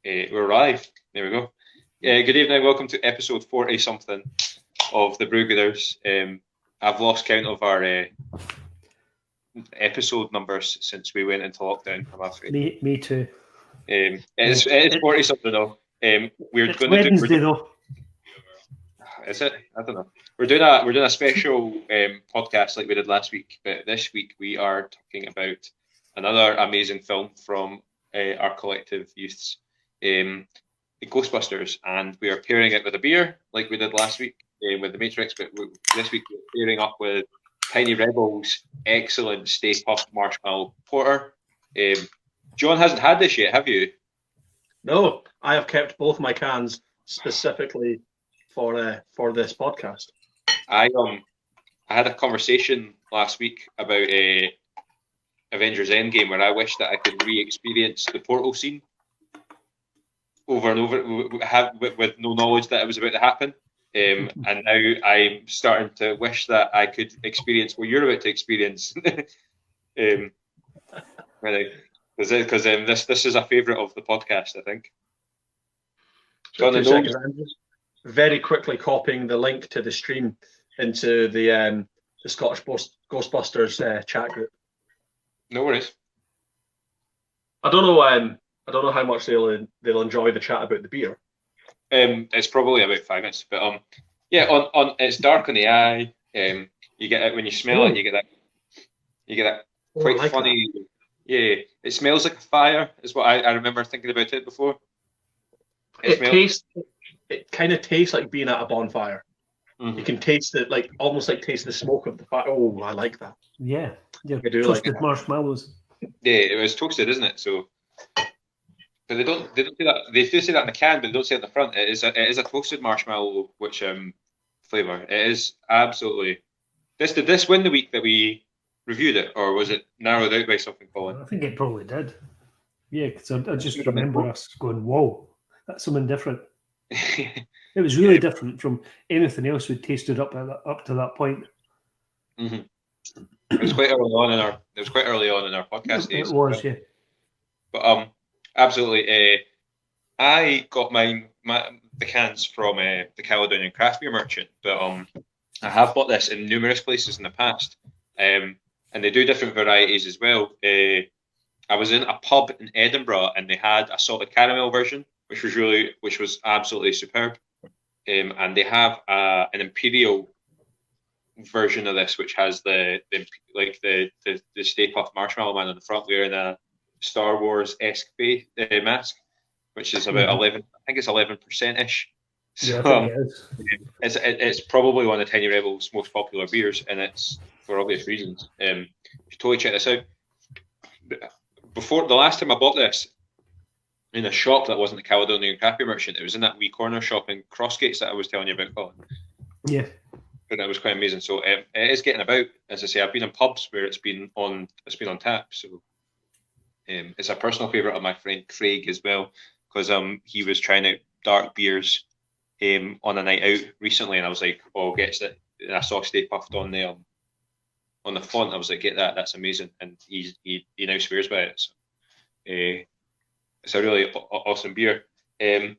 We're live. There we go. Good evening. Welcome to episode 40-something of the Brewgooders. I've lost count of our episode numbers since we went into lockdown, I'm afraid. Me too. It is 40-something though. We're It's going Wednesday to do. though. Is it? I don't know. We're doing a special podcast like we did last week, but this week we are talking about another amazing film from our collective youths, the Ghostbusters, and we are pairing it with a beer like we did last week with the Matrix, but this week we're pairing up with Tiny Rebel's excellent Stay Puft Marshmallow Porter. John hasn't had this yet, have you? No, I have kept both my cans specifically for this podcast. I had a conversation last week about Avengers Endgame where I wish that I could re-experience the portal scene over and over with no knowledge that it was about to happen. And now I'm starting to wish that I could experience what you're about to experience. Because this is a favourite of the podcast, I think. So I'm just very quickly copying the link to the stream into the Scottish Ghostbusters chat group. No worries. I don't know how much they'll enjoy the chat about the beer. It's probably about 5 minutes, but on it's dark on the eye. You get it when you smell it. You get that quite like funny. That. Yeah, it smells like a fire. Is what I remember thinking about it before. It kind of tastes like being at a bonfire. Mm-hmm. You can taste it, like almost like taste the smoke of the fire. Oh, I like that. Yeah, I do toasted like marshmallows. Yeah, it was toasted, isn't it? So, but they don't do that. They do say that in the can, but they don't say it in the front. It is a toasted marshmallow, which flavour. It is absolutely. Did this win the week that we reviewed it, or was it narrowed out by something, Colin? I think it probably did. Yeah, because I just remember us going, "Whoa, that's something different." It was really different from anything else we'd tasted up to that point. Mm-hmm. It was quite early on in our podcast days. It was, yeah. But absolutely. I got the cans from the Caledonian Craft Beer Merchant, but I have bought this in numerous places in the past, and they do different varieties as well. I was in a pub in Edinburgh, and they had a salted caramel version, which was absolutely superb. And they have an imperial version of this, which has the Stay Puft Marshmallow Man on the front wearing a Star Wars-esque mask, which is about 11. I think it's 11%ish. So, yeah, I think it is. It's probably one of Tiny Rebel's most popular beers, and it's for obvious reasons. You should totally check this out. Before the last time I bought this in a shop that wasn't the Caledonian Craft Beer Merchant, it was in that wee corner shop in Crossgates that I was telling you about, Colin. Yeah. And that was quite amazing. So it is getting about. As I say, I've been in pubs where it's been on tap. So it's a personal favourite of my friend Craig as well, because he was trying out dark beers on a night out recently, and I was like, "Oh, gets it." And I saw Stay Puft on the font. I was like, "Get that? That's amazing!" And he now swears by it. So, it's a really awesome beer. And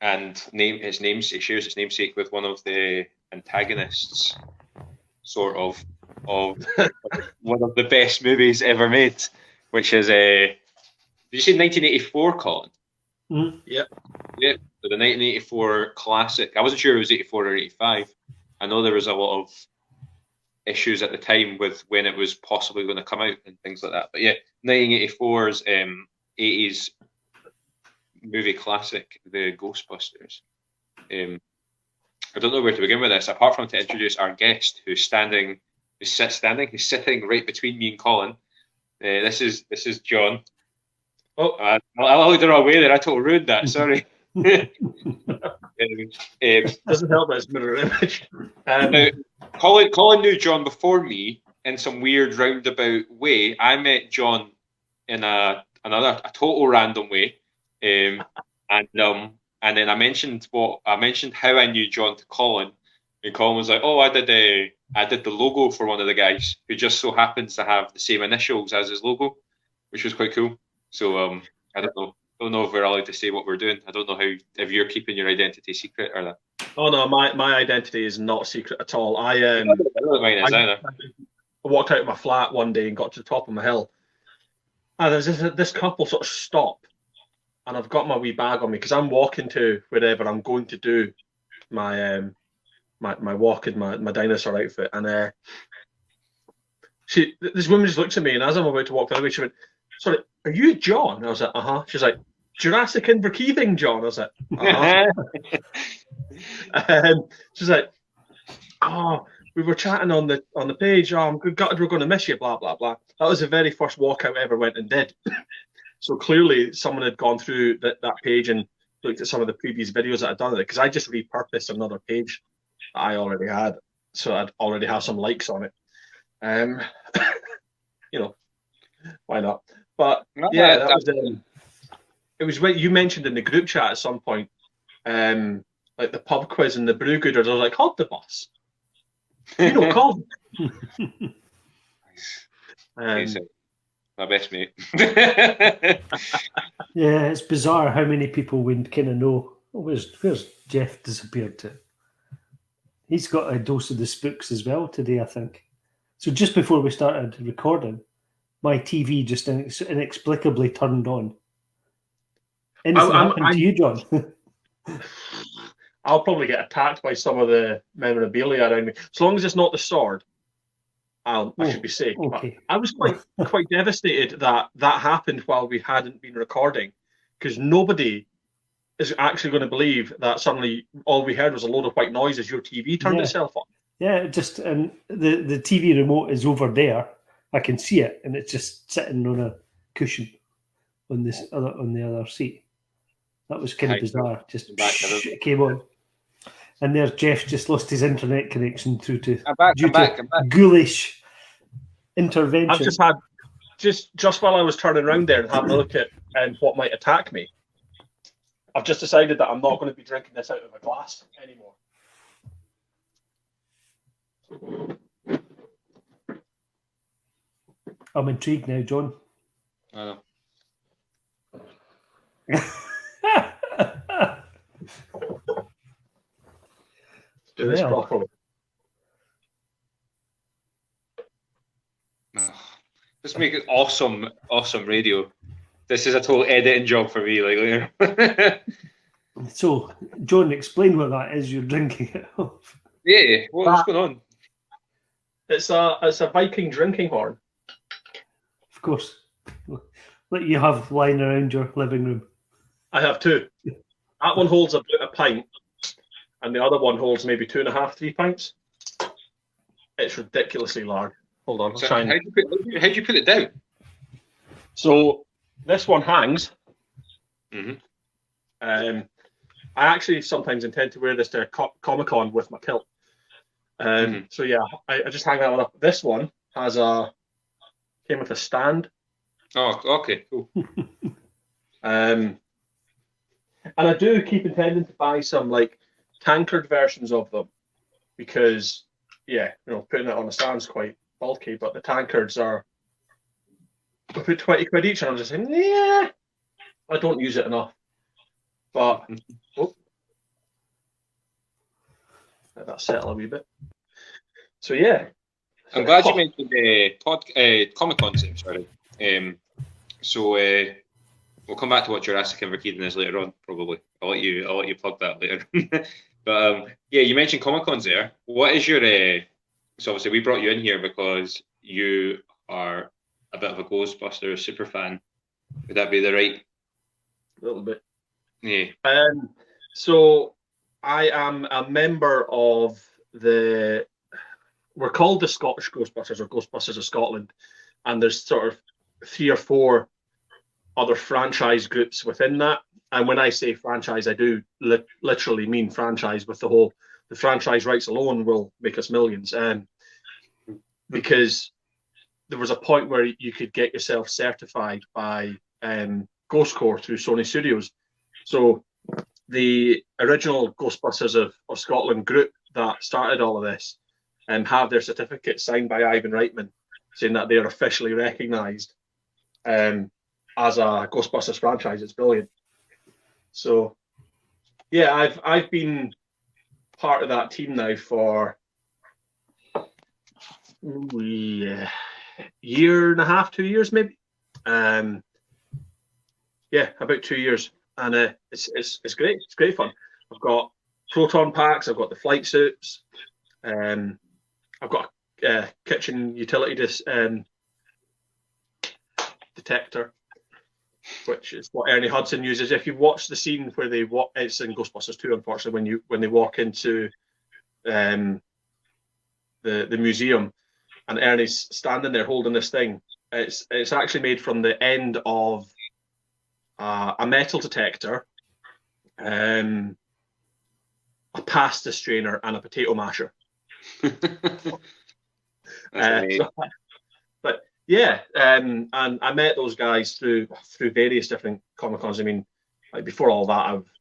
it shares its namesake with one of the antagonists, sort of one of the best movies ever made, which is did you say 1984, Colin? Mm-hmm. Yep. Yeah. So the 1984 classic. I wasn't sure it was 84 or 85. I know there was a lot of issues at the time with when it was possibly going to come out and things like that. But yeah, 1984's 80s movie classic, The Ghostbusters. I don't know where to begin with this, apart from to introduce our guest, who's sitting right between me and Colin. This is John. Oh, I looked the wrong way there. I totally ruined that. Sorry. Doesn't help that it's mirror image. Now, Colin knew John before me in some weird roundabout way. I met John in a total random way, and then I mentioned how I knew John to Colin, and Colin was like, "Oh, I did the logo for one of the guys who just so happens to have the same initials as his logo," which was quite cool. So I don't know. don't know if we're allowed to say what we're doing. I don't know if you're keeping your identity secret or that. Oh no, my identity is not secret at all. I don't know mine is either. I walked out of my flat one day and got to the top of my hill, and there's this couple sort of stop, and I've got my wee bag on me because I'm walking to wherever I'm going to do my my walk in my dinosaur outfit, and this woman just looks at me, and as I'm about to walk the other way, she went, "Sorry, are you John?" And I was like, "Uh-huh." She's like, "Jurassic Inverkeithing, John?" I was like, "Uh-huh." She's like, "Oh, we were chatting on the page. Oh, I'm gutted we're going to miss you, blah, blah, blah." That was the very first walkout I ever went and did. So clearly someone had gone through that page and looked at some of the previous videos that I'd done, because I just repurposed another page that I already had. So I'd already have some likes on it. You know, why not? But yeah, that was it was what you mentioned in the group chat at some point, like the pub quiz and the Brewgooders. I was like, "Hold the bus." You know, call. My best mate. Yeah, it's bizarre how many people we kind of know. Oh, where's Jeff disappeared to? He's got a dose of the spooks as well today, I think. So just before we started recording, my TV just inexplicably turned on. Anything happened to you, John? I'll probably get attacked by some of the memorabilia around me. As long as it's not the sword, I should be safe. Okay. But I was quite devastated that happened while we hadn't been recording, because nobody is actually going to believe that suddenly all we heard was a load of white noise as your TV turned itself on. Yeah, just the TV remote is over there. I can see it, and it's just sitting on a cushion on the other seat. That was kind of bizarre. Just it came on. And there's Jeff just lost his internet connection due to ghoulish intervention. I've just had just while I was turning around there and having a look at what might attack me, I've just decided that I'm not going to be drinking this out of a glass anymore. I'm intrigued now, John. I know. Do this properly. Let's make it awesome radio. This is a total editing job for me. Like, So, John, explain what that is you're drinking it off. Yeah, what's going on? It's a Viking drinking horn. Of course. Like you have lying around your living room. I have two. That one holds about a pint, and the other one holds maybe 2.5, 3 pints. It's ridiculously large. Hold on, so how do you put it down? So this one hangs. Mm-hmm. I actually sometimes intend to wear this to Comic-Con with my kilt. So yeah, I just hang that one up. This one came with a stand. Oh, okay, cool. And I do keep intending to buy some like tankard versions of them, because putting it on a stand's quite bulky, but the tankards are about 20 quid each, and I'm just saying, yeah, I don't use it enough. But let that settle a wee bit. So yeah, I'm glad you mentioned Comic-Con. Sorry. So we'll come back to what Jurassic Inverkeithing is later on. Probably, I'll let you plug that later. But yeah, you mentioned Comic-Cons there. What is your? So obviously we brought you in here because you are a bit of a Ghostbusters super fan. Would that be the right? A little bit. Yeah. So I am a member of we're called the Scottish Ghostbusters, or Ghostbusters of Scotland, and there's sort of 3 or 4 other franchise groups within that. And when I say franchise, I do literally mean franchise, with the franchise rights alone will make us millions. Because there was a point where you could get yourself certified by Ghost Corps through Sony Studios. So the original Ghostbusters of Scotland group that started all of this have their certificate signed by Ivan Reitman, saying that they are officially recognised as a Ghostbusters franchise. It's brilliant. So, yeah, I've been part of that team now for year and a half, 2 years maybe. Yeah, about 2 years, and it's great. It's great fun. I've got proton packs. I've got the flight suits. I've got a kitchen utility detector, which is what Ernie Hudson uses. If you watch the scene where it's in Ghostbusters 2, unfortunately, when they walk into the museum, and Ernie's standing there holding this thing. It's actually made from the end of a metal detector, a pasta strainer, and a potato masher. But yeah, and I met those guys through various different Comic Cons. I mean, like before all that, I've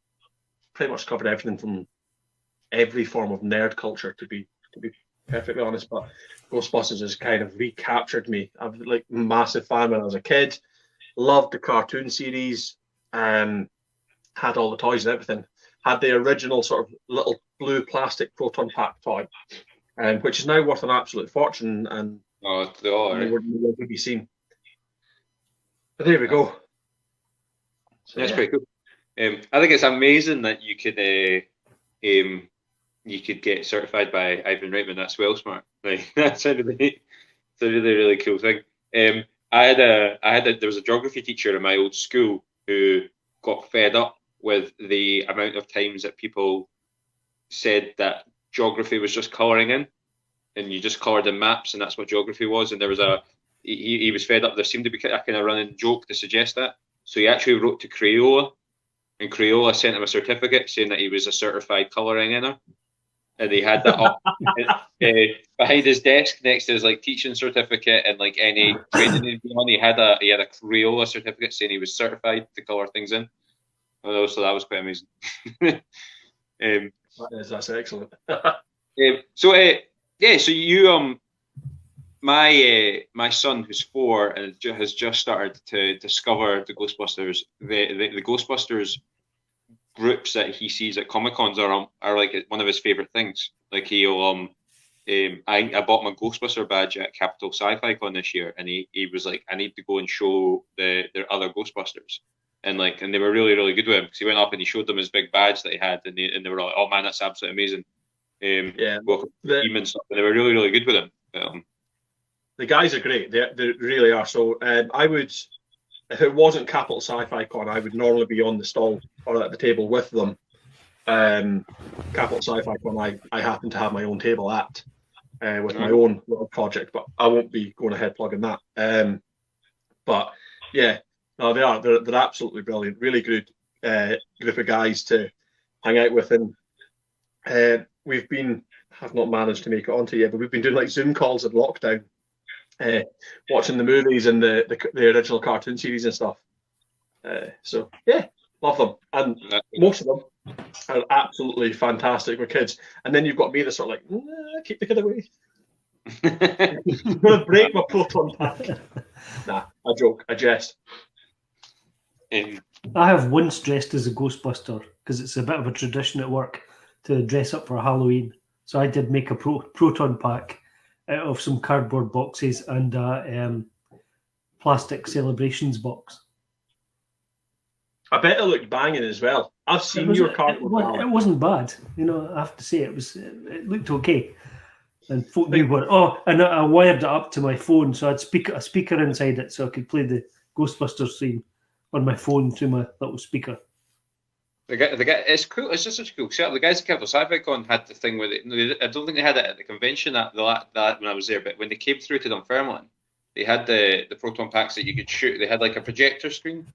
pretty much covered everything from every form of nerd culture, to be perfectly honest. But Ghostbusters has kind of recaptured me. I'm like massive fan when I was a kid. Loved the cartoon series. Had all the toys and everything. Had the original sort of little blue plastic proton pack toy, which is now worth an absolute fortune and nowhere to be seen. But there we go. So, that's pretty cool. I think it's amazing that you could get certified by Ivan Reitman. That's well smart. Like, it's a really cool thing. There was a geography teacher in my old school who got fed up with the amount of times that people said that geography was just colouring in, and you just coloured in maps, and that's what geography was. And there was he was fed up. There seemed to be a kind of running joke to suggest that. So he actually wrote to Crayola, and Crayola sent him a certificate saying that he was a certified colouring inner. And he had that up behind his desk next to his like teaching certificate and like any training he'd been on. He had a Crayola certificate saying he was certified to colour things in. So that was quite amazing. That's excellent. So you my son who's 4 and has just started to discover the Ghostbusters. The Ghostbusters groups that he sees at Comic Cons are like one of his favorite things. Like he'll I bought my Ghostbuster badge at Capital Sci-Fi Con this year, and he was like, I need to go and show their other Ghostbusters, and they were really, really good with him because he went up and he showed them his big badge that he had, and they were like, oh man, that's absolutely amazing. Welcome to the team and stuff. And they were really, really good with him. The guys are great. They really are. So I would, if it wasn't Capital Sci-Fi Con, I would normally be on the stall or at the table with them. Capital Sci-Fi Con, I happen to have my own table at with my own little project, but I won't be going ahead plugging that. But yeah, no, they are. They're absolutely brilliant. Really good group of guys to hang out with, and I've not managed to make it onto yet, but we've been doing like Zoom calls in lockdown. Watching the movies and the original cartoon series and stuff. So yeah, love them, and most of them are absolutely fantastic with kids. And then you've got me that's sort of like, keep the kid away. I'm gonna break my proton pack. Nah, I joke, I jest. I have once dressed as a Ghostbuster because it's a bit of a tradition at work to dress up for Halloween. So I did make a proton pack out of some cardboard boxes and a plastic celebrations box. I bet it looked banging as well. I've seen your cardboard. It wasn't bad, I have to say it looked okay. And folk knew what. Oh, and I wired it up to my phone, so I had a speaker inside it, so I could play the Ghostbusters theme on my phone through my little speaker. The guy, it's cool. It's just such a cool setup. The guys at Capital Sci-Fi Con had the thing with it. I don't think they had it at the convention that when I was there, but when they came through to Dunfermline, they had the proton packs that you could shoot. They had like a projector screen,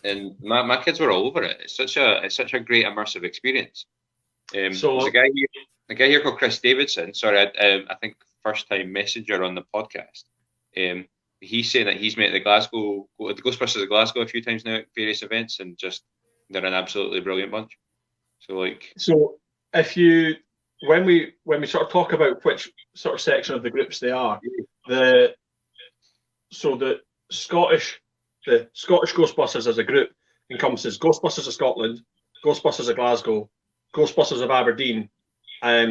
and my kids were all over it. It's such a great immersive experience. So there's a guy here called Chris Davidson. Sorry, I think first time messenger on the podcast. He's saying that he's met the Ghostbusters of Glasgow a few times now at various events, and just they're an absolutely brilliant bunch. So if you when we sort of talk about which sort of section of the groups they are, the Scottish the Scottish Ghostbusters as a group encompasses Ghostbusters of Scotland, Ghostbusters of Glasgow, Ghostbusters of Aberdeen,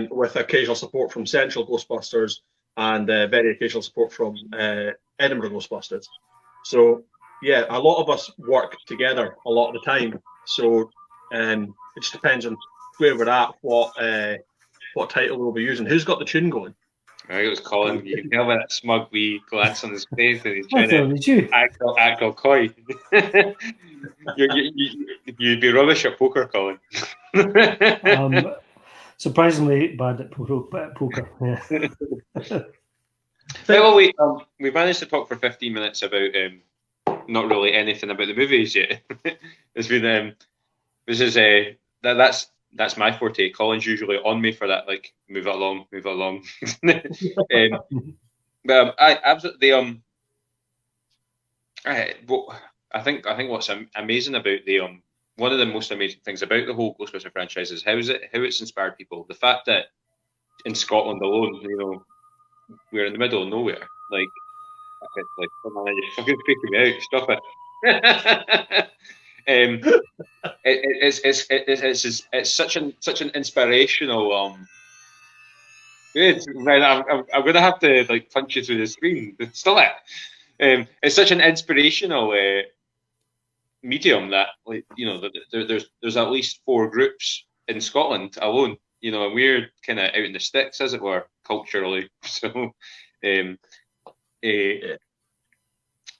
with occasional support from Central Ghostbusters and very occasional support from Edinburgh Ghostbusters. So, yeah, a lot of us work together a lot of the time. So it just depends on where we're at, what title we'll be using. Who's got the tune going? I think it was Colin. You can tell by that smug wee glance on his face that he's I trying thought to it was you. act all coy. You'd be rubbish at poker, Colin. Surprisingly bad at poker. Yeah. Well, we managed to talk for 15 minutes about not really anything about the movies yet. It's been that's my forte. Colin's usually on me for that, like move it along. But I absolutely I think what's amazing about the one of the most amazing things about the whole Ghostbusters franchise is how it's inspired people. The fact that in Scotland alone, we're in the middle of nowhere. Like come on, you're fucking freaking me out. Stop it. It's such an inspirational. Right, I'm gonna have to like punch you through the screen. Stop it. It's such an inspirational medium that there's at least 4 groups in Scotland alone. And we're kind of out in the sticks, as it were, culturally. So,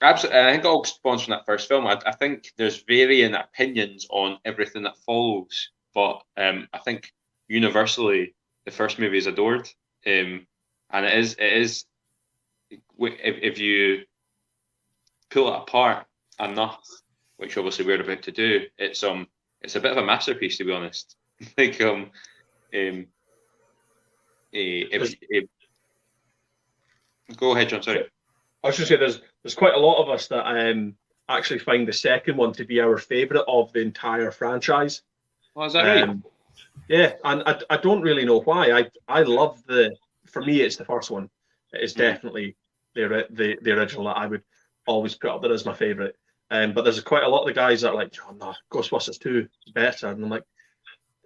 absolutely, I think it all spawns from that first film. I think there's varying opinions on everything that follows, but I think universally the first movie is adored, and it is if you pull it apart enough, which obviously we're about to do, it's a bit of a masterpiece, to be honest. Like go ahead, John. Sorry. I was just saying there's quite a lot of us that actually find the second one to be our favourite of the entire franchise. Oh, is that right? Yeah, and I don't really know why. I love for me it's the first one. It is definitely the original that I would always put up there as my favourite. But there's quite a lot of the guys that are like, oh no, Ghostbusters 2 is better. And I'm like,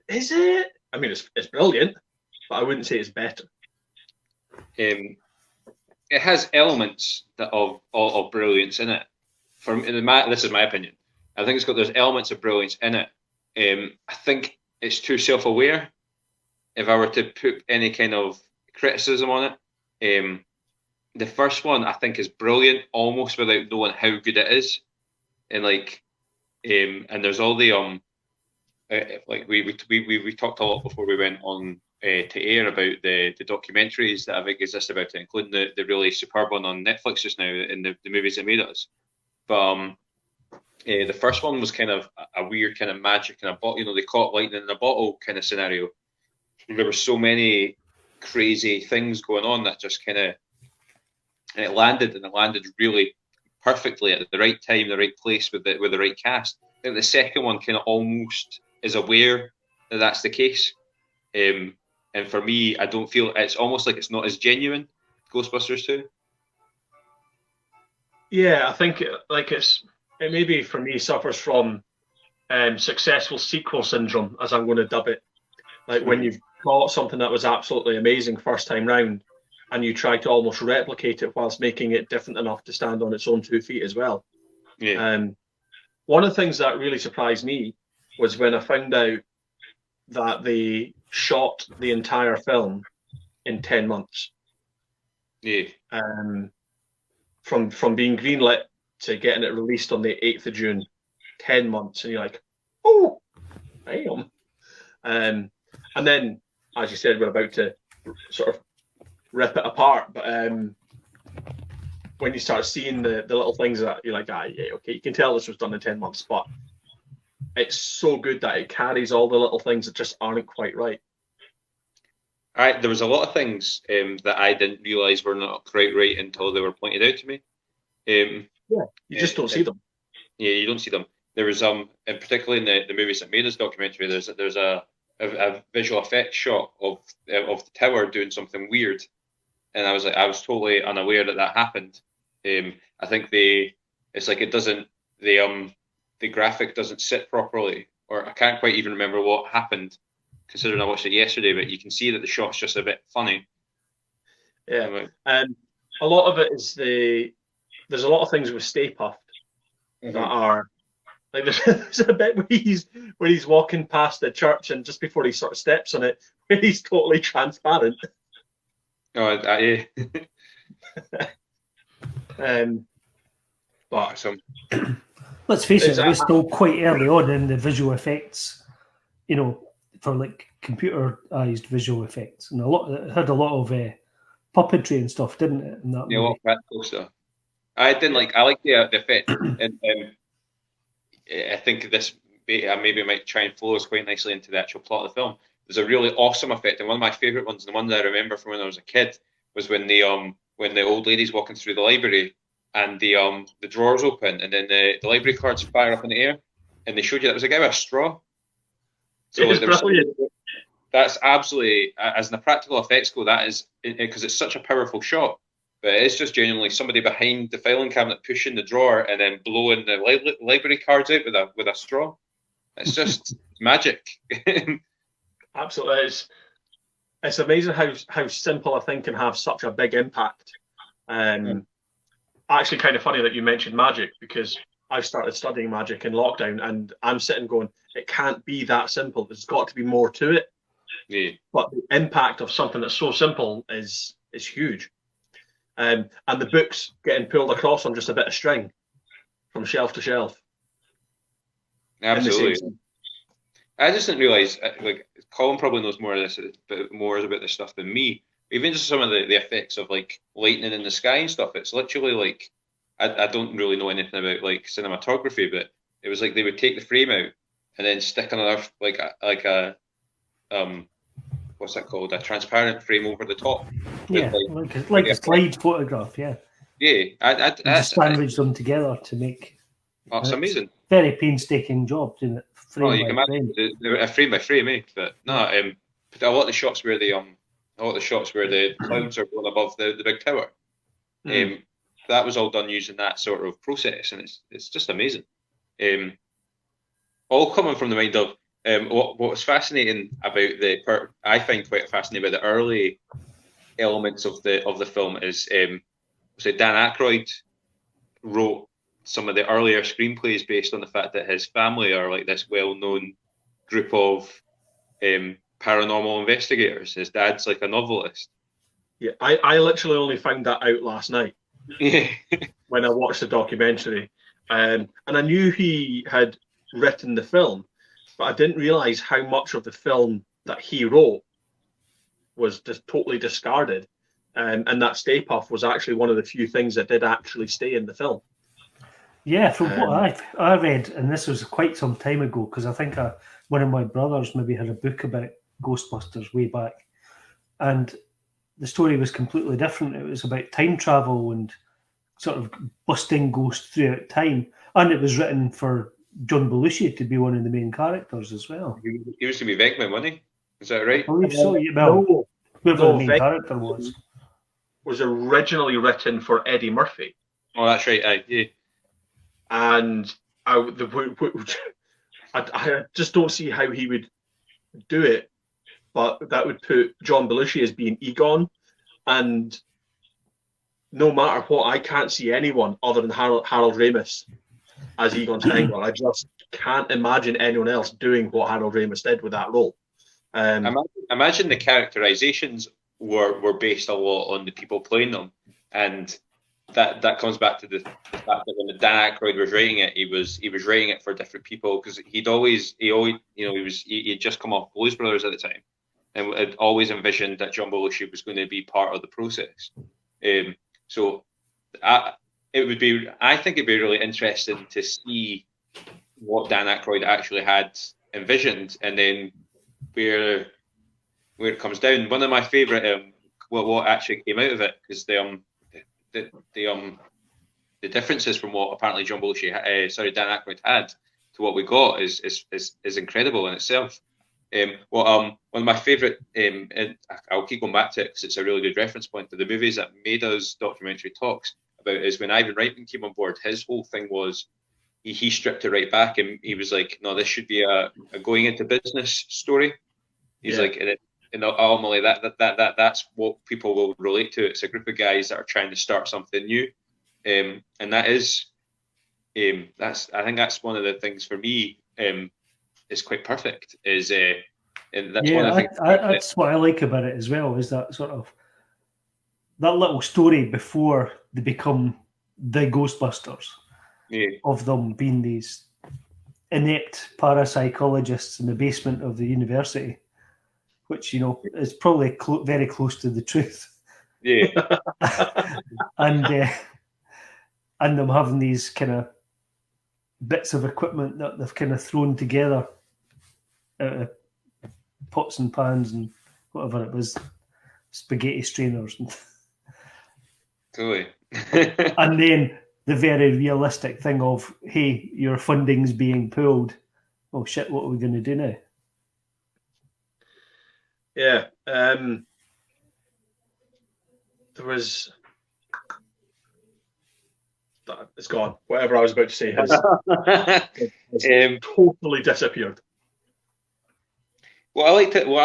is it? I mean, it's brilliant, but I wouldn't say it's better. It has elements of brilliance in it. This is my opinion. I think there's elements of brilliance in it. I think it's too self-aware. If I were to put any kind of criticism on it, the first one I think is brilliant, almost without knowing how good it is. And and there's all the we talked a lot before we went on to air about the documentaries that I think exist about it, including the really superb one on Netflix just now, in the movies that made us. But the first one was kind of a weird kind of magic in a bottle. They caught lightning in a bottle kind of scenario. There were so many crazy things going on that just kind of it landed really perfectly at the right time, the right place with the right cast. I think the second one kind of almost is aware that that's the case. And for me, I don't feel it's almost like it's not as genuine. Ghostbusters 2. Yeah, I think it maybe for me suffers from successful sequel syndrome, as I'm going to dub it. Like when you've got something that was absolutely amazing first time round, and you try to almost replicate it whilst making it different enough to stand on its own 2 feet as well. Yeah. One of the things that really surprised me was when I found out that they shot the entire film in 10 months. Yeah. From being greenlit to getting it released on the 8th of June, 10 months. And you're like, oh, damn. And then, as you said, we're about to sort of rip it apart. But when you start seeing the little things that you're like, yeah, okay, you can tell this was done in 10 months, but it's so good that it carries all the little things that just aren't quite right. There was a lot of things that I didn't realise were not quite right until they were pointed out to me. You just don't see them. Yeah, you don't see them. There was and particularly in the movies that made this documentary, there's a visual effects shot of the tower doing something weird, and I was totally unaware that happened. I think it's like it doesn't the graphic doesn't sit properly, or I can't quite even remember what happened, considering I watched it yesterday. But you can see that the shot's just a bit funny. Yeah, and a lot of it is there's a lot of things with Stay Puft that are like there's a bit where he's walking past the church, and just before he sort of steps on it, where he's totally transparent. Oh, yeah. But Awesome. Let's face it, we're still quite early on in the visual effects, for like computerized visual effects, and it had a lot of puppetry and stuff, didn't it? In that movie? A lot of practical stuff. I like the effect, and I think this maybe might try and flow us quite nicely into the actual plot of the film. There's a really awesome effect, and one of my favourite ones, and the one that I remember from when I was a kid, was when the old lady's walking through the library, and the drawers open, and then the library cards fire up in the air, and they showed you that was a guy with a straw. So that's absolutely, as in the practical effects go, that is, because it's such a powerful shot, but it's just genuinely somebody behind the filing cabinet pushing the drawer and then blowing the library cards out with a straw. It's just magic. Absolutely, it's amazing how simple a thing can have such a big impact. Actually, kind of funny that you mentioned magic, because I've started studying magic in lockdown, and I'm sitting going, it can't be that simple. There's got to be more to it. Yeah. But the impact of something that's so simple is huge. And the books getting pulled across on just a bit of string from shelf to shelf. Absolutely. I just didn't realise, like, Colin probably knows more of this, but more about this stuff than me. Even just some of the effects of like lightning in the sky and stuff. It's literally like, I don't really know anything about like cinematography, but it was like they would take the frame out and then stick another like a what's that called? A transparent frame over the top. Yeah, like a slide photograph. Yeah. Yeah, I just sandwich them together to make. Oh, it's amazing. Very painstaking job doing it. You can imagine a frame by frame, but no, a lot of the shots where the clouds are going above the big tower. That was all done using that sort of process, and it's just amazing. All coming from the mind of what was fascinating about I find quite fascinating about the early elements of the film is Dan Aykroyd wrote some of the earlier screenplays based on the fact that his family are like this well-known group of paranormal investigators. His dad's like a novelist. Yeah, I literally only found that out last night when I watched the documentary. And I knew he had written the film, but I didn't realise how much of the film that he wrote was just totally discarded. And that Stay Puft was actually one of the few things that did actually stay in the film. Yeah, from what I read, and this was quite some time ago, because I think one of my brothers maybe had a book about Ghostbusters way back, and the story was completely different. It was about time travel and sort of busting ghosts throughout time, and it was written for John Belushi to be one of the main characters as well. He was to be Vegman, wasn't he? Is that right? I believe so. Well, whoever the main character was originally written for Eddie Murphy. Oh, that's right. Yeah. And I just don't see how he would do it, but that would put John Belushi as being Egon, and no matter what, I can't see anyone other than Harold Ramis as Egon Spengler. I just can't imagine anyone else doing what Harold Ramis did with that role. Imagine the characterizations were based a lot on the people playing them, and that comes back to the fact that when Dan Aykroyd was writing it, he was writing it for different people, because he'd just come off Blues Brothers at the time, and had always envisioned that John Belushi was going to be part of the process. So I think it'd be really interesting to see what Dan Aykroyd actually had envisioned, and then where it comes down. One of my favourite what actually came out of it, because the differences from what apparently Dan Aykroyd had to what we got is incredible in itself. One of my favourite, and I'll keep going back to it because it's a really good reference point to the movies that made us documentary talks about, is when Ivan Reitman came on board. His whole thing was he stripped it right back, and he was like, no, this should be a going into business story. He's like, and ultimately that's what people will relate to. It's a group of guys that are trying to start something new, and that is, I think that's one of the things for me. Is quite perfect. And that's one of the things. That's what I like about it as well. Is that sort of that little story before they become the Ghostbusters, of them being these inept parapsychologists in the basement of the university, which is probably very close to the truth. Yeah, and them having these kind of bits of equipment that they've kind of thrown together out of pots and pans and whatever it was, spaghetti strainers. totally. And then the very realistic thing of, hey, your funding's being pulled. Oh shit, what are we going to do now? Yeah. There was... It's gone. Whatever I was about to say has totally disappeared. What I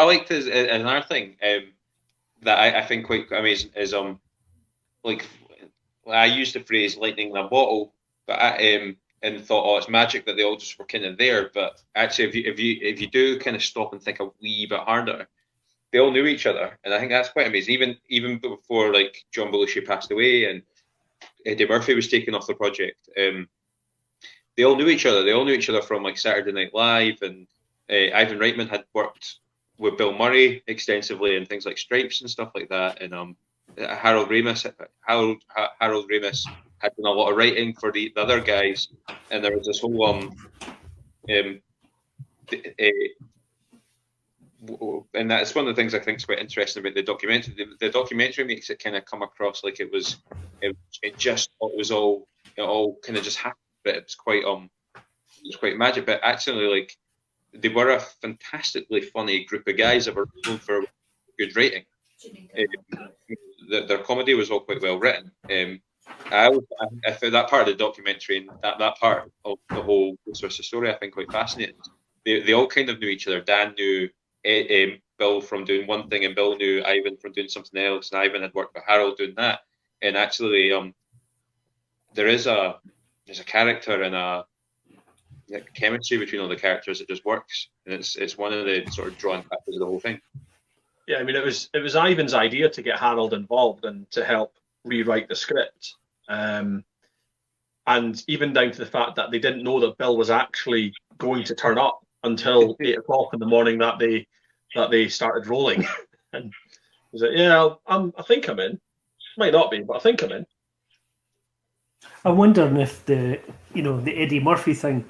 liked is another thing that I think quite amazing is like I used the phrase lightning in a bottle, but and thought, oh, it's magic that they all just were kind of there. But actually, if you do kind of stop and think a wee bit harder, they all knew each other, and I think that's quite amazing. Even before like John Belushi passed away and Eddie Murphy was taken off the project, they all knew each other. They all knew each other from like Saturday Night Live, and Ivan Reitman had worked with Bill Murray extensively and things like Stripes and stuff like that. And Harold Ramis had done a lot of writing for the other guys, and there was this whole and that's one of the things I think is quite interesting about the documentary. The documentary makes it kind of come across like it was all kind of just happened, but it was quite magic. But actually, like, they were a fantastically funny group of guys that were known for good writing. Their comedy was all quite well written. I found that part of the documentary and that part of the whole Ghostbusters story I think quite fascinating. They all kind of knew each other. Dan knew Bill from doing one thing, and Bill knew Ivan from doing something else, and Ivan had worked with Harold doing that. And actually, there's a character and a chemistry between all the characters that just works, and it's one of the sort of drawing factors of the whole thing. Yeah, I mean, it was Ivan's idea to get Harold involved and to help rewrite the script, and even down to the fact that they didn't know that Bill was actually going to turn up until 8 o'clock in the morning that they started rolling. And he was like, yeah, I think I'm in. Might not be, but I think I'm in. I'm wondering if the Eddie Murphy thing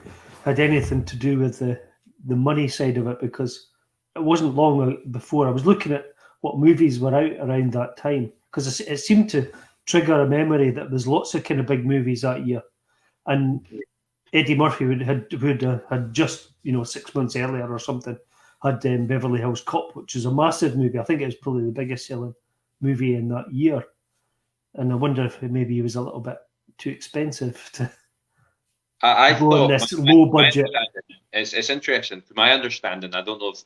had anything to do with the money side of it, because it wasn't long before I was looking at what movies were out around that time, because it seemed to trigger a memory that there was lots of kind of big movies that year, and Eddie Murphy had just 6 months earlier or something had Beverly Hills Cop, which is a massive movie. I think it was probably the biggest selling movie in that year, and I wonder if maybe he was a little bit too expensive to go on this low budget. It's interesting. From my understanding, I don't know if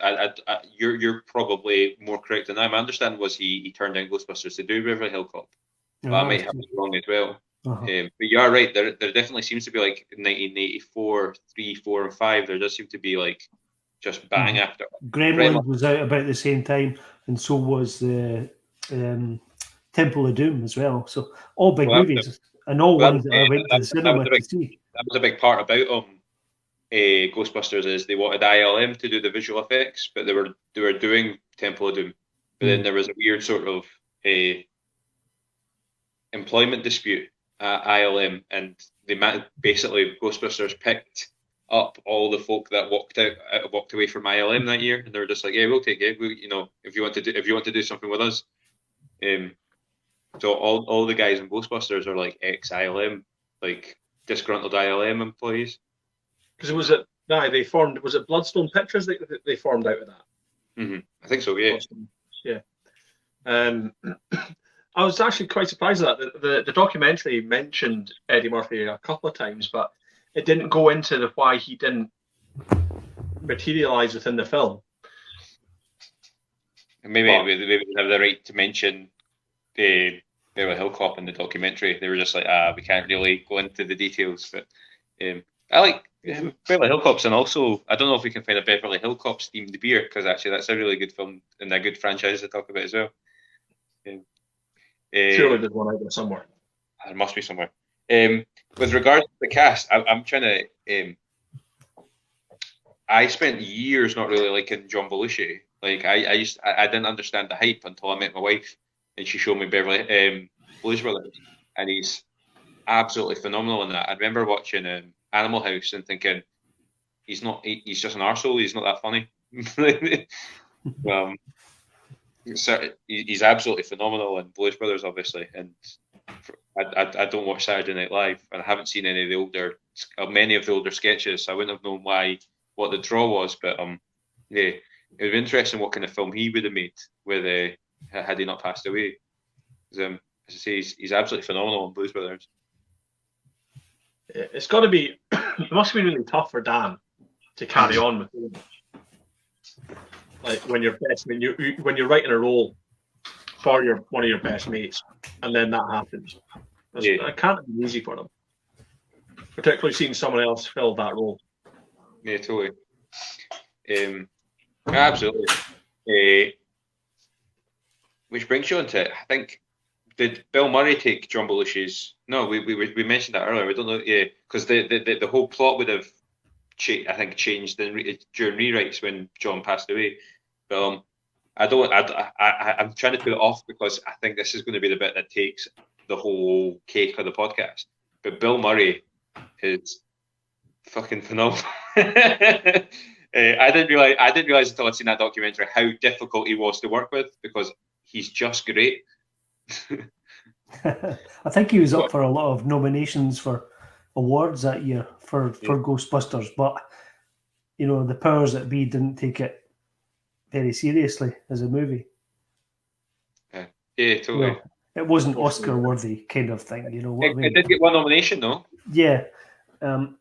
you're probably more correct than I. My understanding was he turned down Ghostbusters to do Beverly Hills Cop, but I might have it wrong as well. Uh-huh. But you are right. There definitely seems to be like 1984, 3, 4, and 5. There does seem to be like just bang after. Gremlins was out about the same time, and so was the Temple of Doom as well. So all big movies, and all ones that I went to the cinema to see. That was a big part about Ghostbusters, is they wanted ILM to do the visual effects, but they were doing Temple of Doom. But then there was a weird sort of employment dispute at ILM, and they basically Ghostbusters picked up all the folk that walked away from ILM that year, and they were just like, yeah, we'll take it. If you want to do something with us. So all the guys in Ghostbusters are like ex-ILM, like disgruntled ILM employees. Because they formed, was it Bloodstone Pictures that they formed out of that? Mm-hmm. I think so, yeah. Yeah. I was actually quite surprised at that. The documentary mentioned Eddie Murphy a couple of times, but it didn't go into the why he didn't materialize within the film. Maybe we have the right to mention the Beverly Hill Cop in the documentary. They were just like, we can't really go into the details. But I like Beverly Hill Cops, and also I don't know if we can find a Beverly Hill Cops themed beer, because actually that's a really good film and a good franchise to talk about as well. Surely there's one out there somewhere. There must be somewhere. With regards to the cast, I'm trying to. I spent years not really liking John Belushi. Like I didn't understand the hype until I met my wife, and she showed me Blues Brothers, and he's absolutely phenomenal in that. I remember watching Animal House and thinking, he's just an arsehole. He's not that funny. He's absolutely phenomenal in Blues Brothers, obviously, and I don't watch Saturday Night Live, and I haven't seen many of the older sketches, so I wouldn't have known what the draw was. But yeah, it would be interesting what kind of film he would have made with had he not passed away. As I say, he's absolutely phenomenal in Blues Brothers. It's got to be. It must be really tough for Dan to carry on with it. Like when you're writing a role for one of your best mates, and then that happens. It can't be easy for them, particularly seeing someone else fill that role. Yeah, totally. Absolutely. Which brings you on to, I think, did Bill Murray take John Belushi's? No, we mentioned that earlier. We don't know. Yeah, because the whole plot would have, changed during rewrites when John passed away. But I'm trying to put it off because I think this is going to be the bit that takes the whole cake of the podcast. But Bill Murray is fucking phenomenal. I didn't realize until I'd seen that documentary how difficult he was to work with, because he's just great. I think he was up for a lot of nominations for awards that year for Ghostbusters, but the powers that be didn't take it very seriously as a movie. Yeah, totally. It wasn't Oscar worthy kind of thing, what I mean? It did get one nomination though. Yeah. The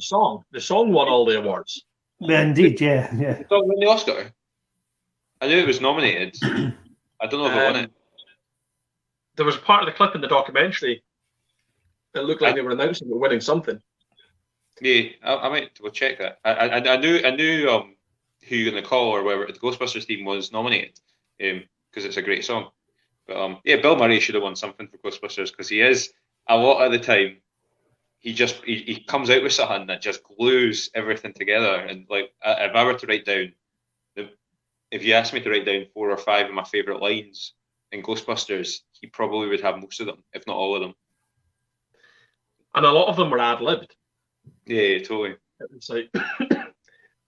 song. The song won all the awards. Indeed, yeah. The song won the Oscar. I knew it was nominated. I don't know if it won it. There was a part of the clip in the documentary that looked like they were announcing they were winning something. Yeah, I might go check that. I knew Who You Gonna Call or whatever, the Ghostbusters theme was nominated because it's a great song. But Bill Murray should have won something for Ghostbusters, because he is, a lot of the time, he comes out with something that just glues everything together. And like, if I were to write down, if you asked me to write down 4 or 5 of my favourite lines in Ghostbusters, he probably would have most of them, if not all of them. And a lot of them were ad-libbed. Yeah, totally. It's like,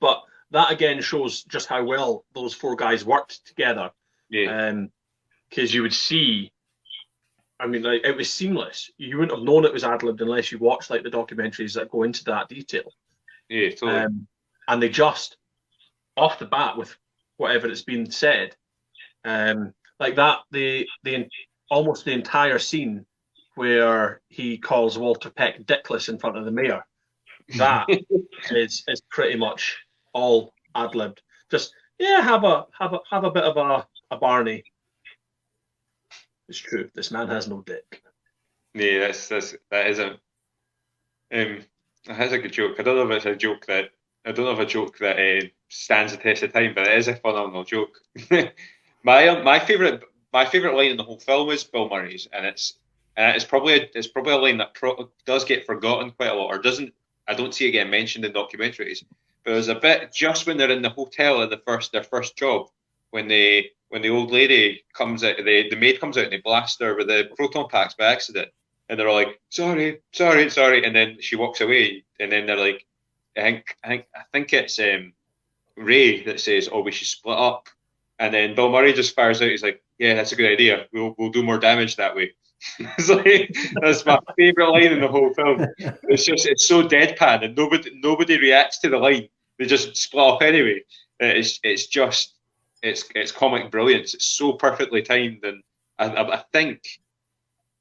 but that again shows just how well those 4 guys worked together. Yeah. Because you would see, I mean, like, it was seamless. You wouldn't have known it was ad-libbed unless you watched like the documentaries that go into that detail. Yeah, totally. And they just, off the bat, with whatever it's been said, like that, the almost the entire scene where he calls Walter Peck dickless in front of the mayor, that is pretty much all ad-libbed. Just have a bit of a Barney. It's true. This man has no dick. Yeah, that is a good joke. I don't know if it's a joke that stands the test of time, but it is a phenomenal joke. my favorite line in the whole film is Bill Murray's, and it's probably a line that does get forgotten quite a lot, or doesn't. I don't see it getting mentioned in documentaries. But there's a bit just when they're in the hotel in their first job, when the old lady comes out, the maid comes out and they blast her with the proton packs by accident, and they're all like, sorry, and then she walks away, and then they're like, I think it's Ray that says, "Oh, we should split up," and then Bill Murray just fires out. He's like, "Yeah, that's a good idea. We'll do more damage that way." It's like, that's my favourite line in the whole film. It's so deadpan, and nobody reacts to the line. They just split up anyway. It's comic brilliance. It's so perfectly timed, and I think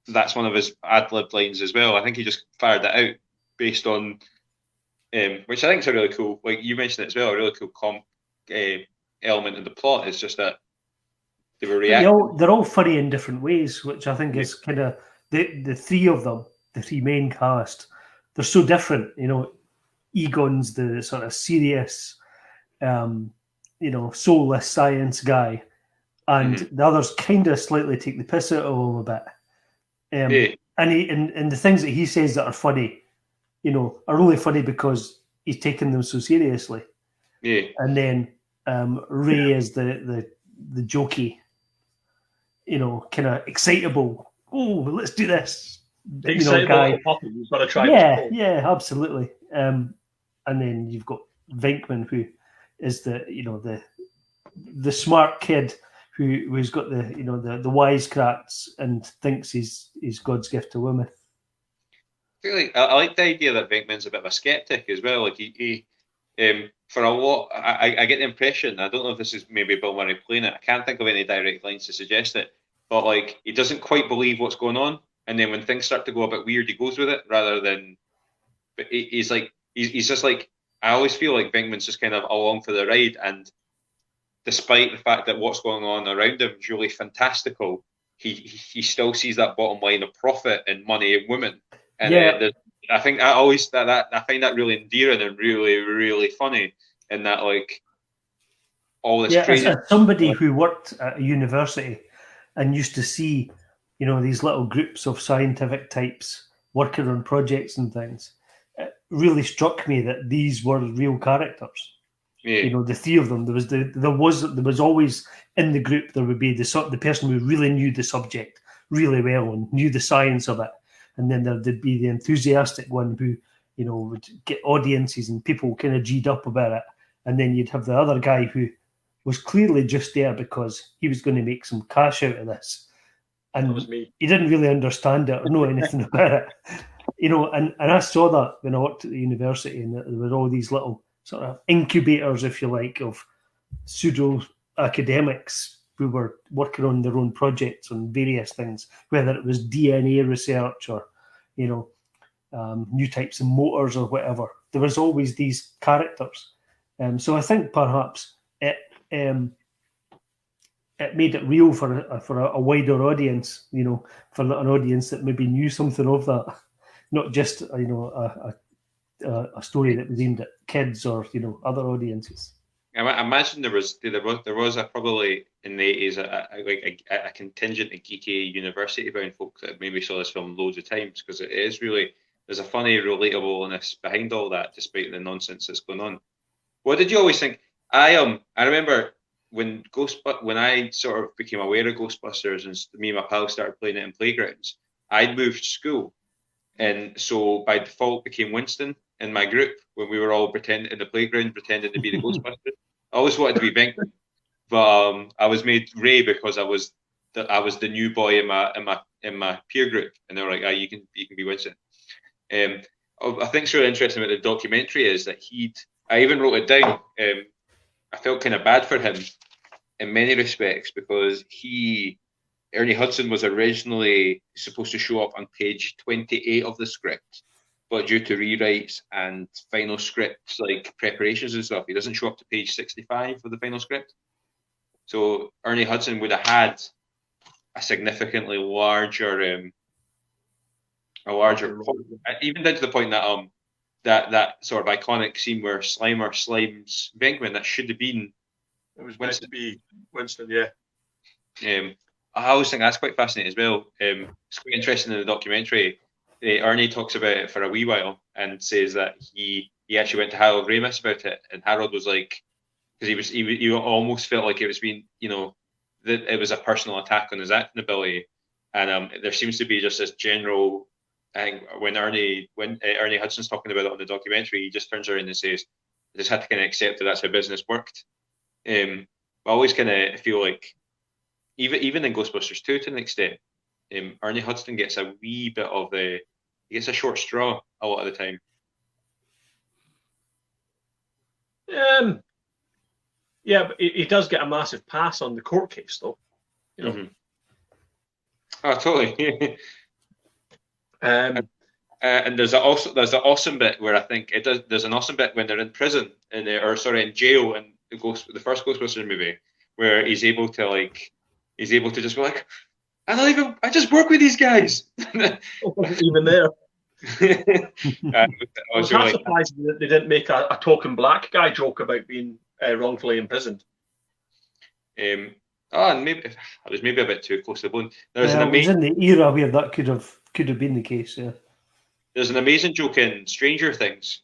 that's one of his ad-lib lines as well. I think he just fired that out based on, which I think is a really cool, like you mentioned it as well, a really cool element in the plot is just that they were reacting. They're all funny in different ways, which I think is kind of the three of them, the three main cast. They're so different, Egon's the sort of serious, soulless science guy, and the others kind of slightly take the piss out of him a bit. And the things that he says that are funny, are only funny because he's taken them so seriously. Yeah. And then Ray is the jokey, kind of excitable. Oh, let's do this. Guy. Who's got to try. Yeah, absolutely. And then you've got Venkman, who is the smart kid who's got the wisecracks and thinks he's God's gift to women. I like the idea that Venkman's a bit of a skeptic as well. Like he for a lot, I get the impression. I don't know if this is maybe Bill Murray playing it. I can't think of any direct lines to suggest it. But like he doesn't quite believe what's going on, and then when things start to go a bit weird, he goes with it rather than. But he's just like, I always feel like Venkman's just kind of along for the ride, and despite the fact that what's going on around him is really fantastical, he still sees that bottom line of profit and money and women. And I think I find that really endearing and really, really funny. In that, like, all this training. As somebody who worked at a university and used to see, these little groups of scientific types working on projects and things, it really struck me that these were real characters. Yeah. The three of them. There was always in the group there would be the person who really knew the subject really well and knew the science of it, and then there'd be the enthusiastic one who would get audiences and people kind of G'd up about it, and then you'd have the other guy who was clearly just there because he was going to make some cash out of this, and that was me. He didn't really understand it or know anything about it, and I saw that when I worked at the university, and there were all these little sort of incubators, if you like, of pseudo academics who were working on their own projects on various things, whether it was DNA research or, new types of motors or whatever. There was always these characters. So I think perhaps it made it real for a wider audience, for an audience that maybe knew something of that, not just, a story that was aimed at kids or other audiences. I imagine there was probably in the 80s a contingent of geeky university-bound folk that maybe saw this film loads of times, because it is really, there's a funny relatableness behind all that, despite the nonsense that's going on. What did you always think? I remember when I sort of became aware of Ghostbusters and me and my pals started playing it in playgrounds, I'd moved school, and so by default became Winston in my group when we were all pretending in the playground, pretending to be the Ghostbusters. I always wanted to be Venkman, but I was made Ray because I was the new boy in my peer group, and they were like, you can be Winston. I think it's really interesting about the documentary is that I even wrote it down. I felt kind of bad for him in many respects because Ernie Hudson was originally supposed to show up on page 28 of the script, but due to rewrites and final scripts, like preparations and stuff, he doesn't show up to page 65 of the final script. So Ernie Hudson would have had a significantly larger, even down to the point that that sort of iconic scene where Slimer slimes Venkman, that should have been. It was meant to be Winston, yeah. I always think that's quite fascinating as well. It's quite interesting in the documentary. Ernie talks about it for a wee while and says that he actually went to Harold Ramis about it, and Harold was like, because he almost felt like it was being, that it was a personal attack on his acting ability, and there seems to be just this general. I think when Ernie Hudson's talking about it on the documentary, he just turns around and says, "I just had to kind of accept that that's how business worked." I always kind of feel like, even in Ghostbusters 2 to an extent, Ernie Hudson gets a wee bit of he gets a short straw a lot of the time. Yeah, but he does get a massive pass on the court case, though. Mm-hmm. Oh, totally. And there's an awesome bit where I think there's an awesome bit when they're in prison in jail in the first Ghostbusters movie where he's able to just be like, I just work with these guys. I wasn't even there. I was half surprised that they didn't make a token black guy joke about being wrongfully imprisoned. And maybe I was maybe a bit too close to the bone. It was in the era where that could have been the case. Yeah. There's an amazing joke in Stranger Things.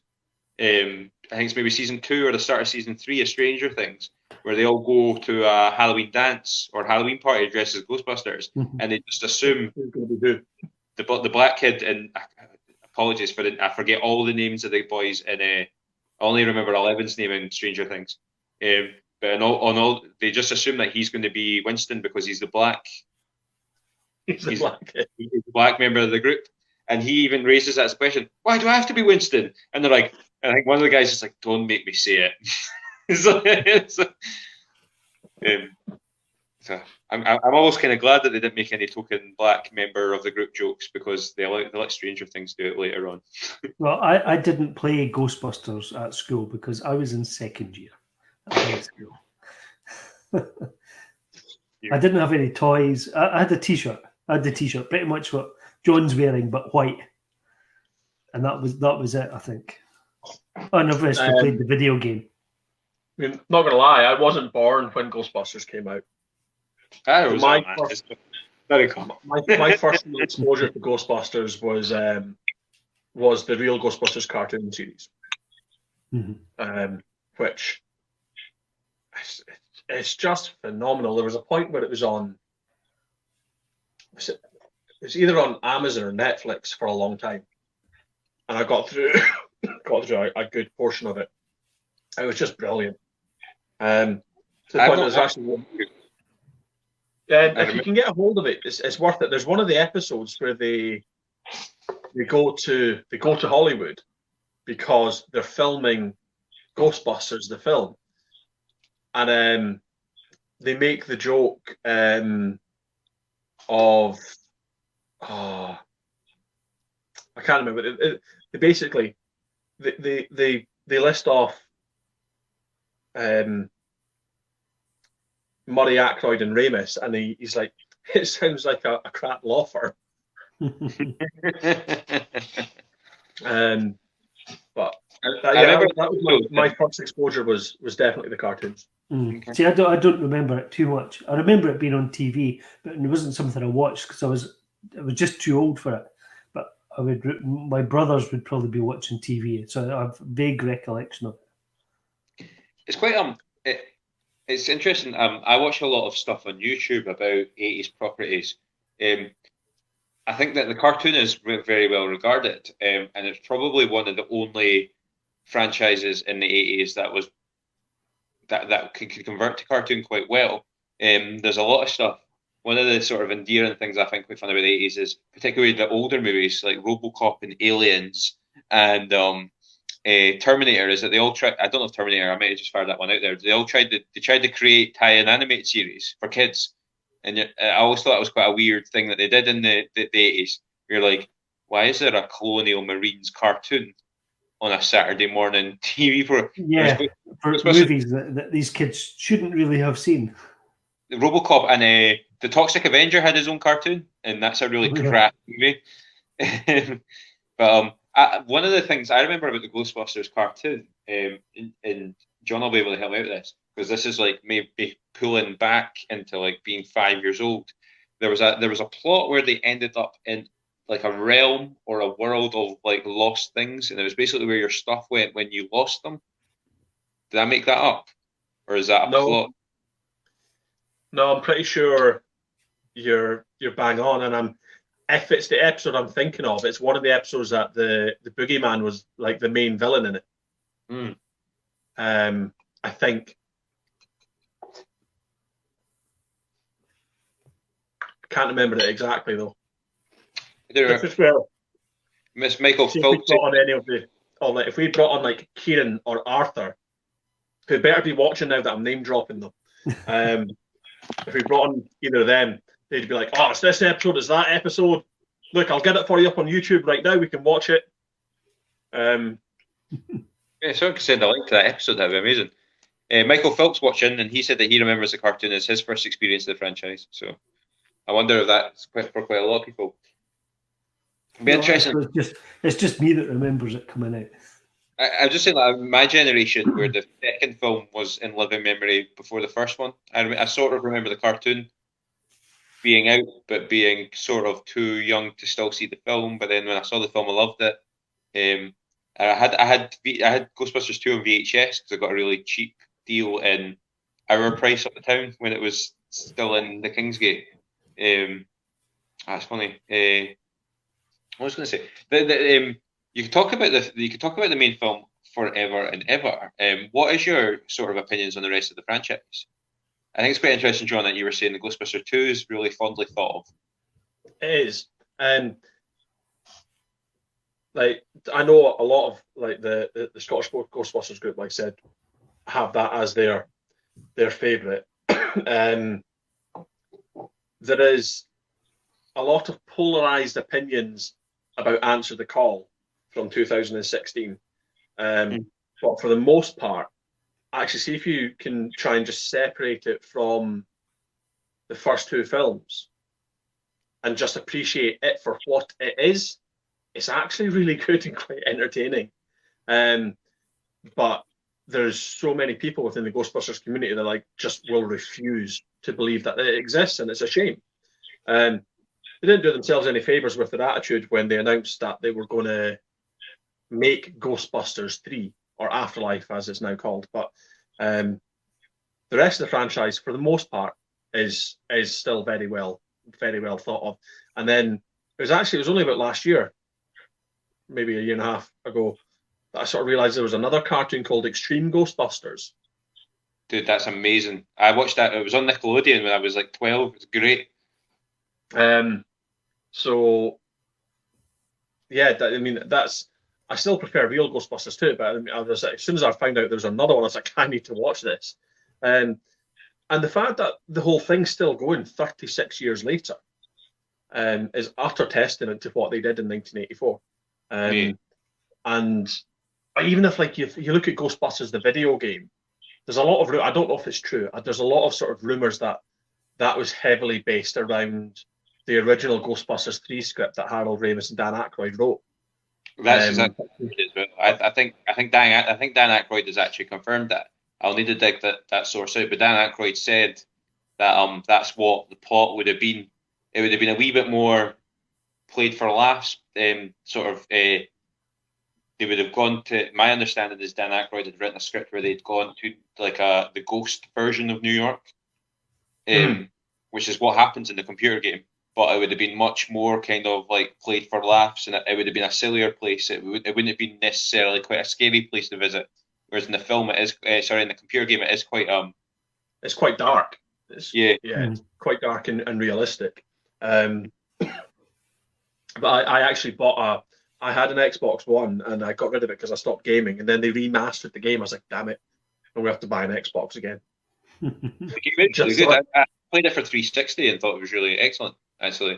I think it's maybe season 2 or the start of season 3 of Stranger Things, where they all go to a Halloween dance or Halloween party dressed as Ghostbusters, and they just assume the black kid. And apologies for I forget all the names of the boys, and I only remember Eleven's name in Stranger Things. But on all, they just assume that he's going to be Winston because he's the black. He's the black member of the group. And he even raises that as a question, why do I have to be Winston? And they're like, I think one of the guys is like, don't make me say it. So I'm always kind of glad that they didn't make any token black member of the group jokes because they let Stranger Things do it later on. Well, I didn't play Ghostbusters at school because I was in second year at high school. I didn't have any toys. I had a T-shirt. I had the T-shirt, pretty much what John's wearing, but white, and that was it. I think. I never played the video game. I mean, not gonna lie, I wasn't born when Ghostbusters came out. My first exposure to Ghostbusters was the real Ghostbusters cartoon series, which it's just phenomenal. There was a point where it was on. It was either on Amazon or Netflix for a long time, and I got through a good portion of it. It was just brilliant. To the point it was actually. If you can get a hold of it, it's worth it. There's one of the episodes where they go to Hollywood because they're filming Ghostbusters, the film, and they make the joke of. I can't remember. They basically they list off Murray Ackroyd and Ramis, and he's like, it sounds like a crap law firm. But that was my first exposure was definitely the cartoons. See, I don't remember it too much. I remember it being on TV, but it wasn't something I watched because I was just too old for it. But my brothers would probably be watching TV, so I have vague recollection of it. It's quite it's interesting. I watch a lot of stuff on YouTube about 80s properties. I think that the cartoon is very well regarded, and it's probably one of the only franchises in the 80s that could convert to cartoon quite well. There's a lot of stuff. One of the sort of endearing things I think we find about the 80s is particularly the older movies like RoboCop and Aliens and Terminator. Is that they all tried? I don't know if Terminator. I might have just fired that one out there. They tried to create tie-in animated series for kids, and I always thought it was quite a weird thing that they did in the 80s. You're like, why is there a Colonial Marines cartoon on a Saturday morning TV program? Yeah, for movies that these kids shouldn't really have seen. RoboCop and the Toxic Avenger had his own cartoon, and that's a really crap movie. But one of the things I remember about the Ghostbusters cartoon, and John will be able to help me out with this, because this is like maybe pulling back into like being 5 years old. There was a plot where they ended up in like a realm or a world of like lost things, and it was basically where your stuff went when you lost them. Did I make that up, or is that a plot? No, I'm pretty sure you're bang on, and if it's the episode I'm thinking of, it's one of the episodes that the boogeyman was like the main villain in it. I think. Can't remember it exactly though. Miss Michael Phelps. If we brought on like Kieran or Arthur, who better be watching now that I'm name dropping them. If we brought on either of them, they'd be like, "Oh, it's this episode, it's that episode." Look, I'll get it for you up on YouTube right now. We can watch it. Yeah, someone could send a link to that episode. That'd be amazing. Michael Phelps watching, and he said that he remembers the cartoon as his first experience of the franchise. So I wonder if that's for quite a lot of people. It'd be interesting. It's just me that remembers it coming out. I'm just saying that my generation, where the second film was in living memory before the first one, I sort of remember the cartoon being out, but being sort of too young to still see the film. But then when I saw the film, I loved it. I had Ghostbusters 2 on VHS because I got a really cheap deal in our price at the time when it was still in the Kingsgate. That's funny. What was I going to say? You could talk about the main film forever and ever. What is your sort of opinions on the rest of the franchise? I think it's quite interesting, John, that you were saying the Ghostbusters 2 is really fondly thought of. It is. Like, I know a lot of like the Scottish Ghostbusters group, like I said, have that as their favourite. There is a lot of polarised opinions about Answer the Call from 2016. But for the most part, actually, see if you can try and just separate it from the first two films and just appreciate it for what it is. It's actually really good and quite entertaining. But there's so many people within the Ghostbusters community that like just will refuse to believe that it exists, and it's a shame. They didn't do themselves any favors with their attitude when they announced that they were going to make Ghostbusters 3, or Afterlife as it's now called. But the rest of the franchise, for the most part, is still very well thought of. And then it was only about last year, maybe a year and a half ago, that I sort of realised there was another cartoon called Extreme Ghostbusters. Dude, that's amazing. I watched that. It was on Nickelodeon when I was like 12. It's great. So yeah, I still prefer real Ghostbusters too, but I was like, as soon as I found out there was another one, I was like, I need to watch this. And the fact that the whole thing's still going 36 years later is utter testament to what they did in 1984. And even if like you look at Ghostbusters the video game, there's a lot of, I don't know if it's true, there's a lot of sort of rumors that was heavily based around the original Ghostbusters 3 script that Harold Ramis and Dan Aykroyd wrote. That's exactly what it is, but I think Dan Aykroyd has actually confirmed that. I'll need to dig that source out, but Dan Aykroyd said that that's what the plot would have been. It would have been a wee bit more played for laughs. They would have gone to. My understanding is Dan Aykroyd had written a script where they'd gone to like the ghost version of New York, which is what happens in the computer game. But it would have been much more kind of like played for laughs, and it would have been a sillier place. It wouldn't have been necessarily quite a scary place to visit. Whereas in the film, in the computer game, it is quite it's quite dark. It's quite dark and realistic. But I actually I had an Xbox One and I got rid of it because I stopped gaming, and then they remastered the game. I was like, damn it, I'm gonna have to buy an Xbox again. I played it for 360 and thought it was really excellent. Actually,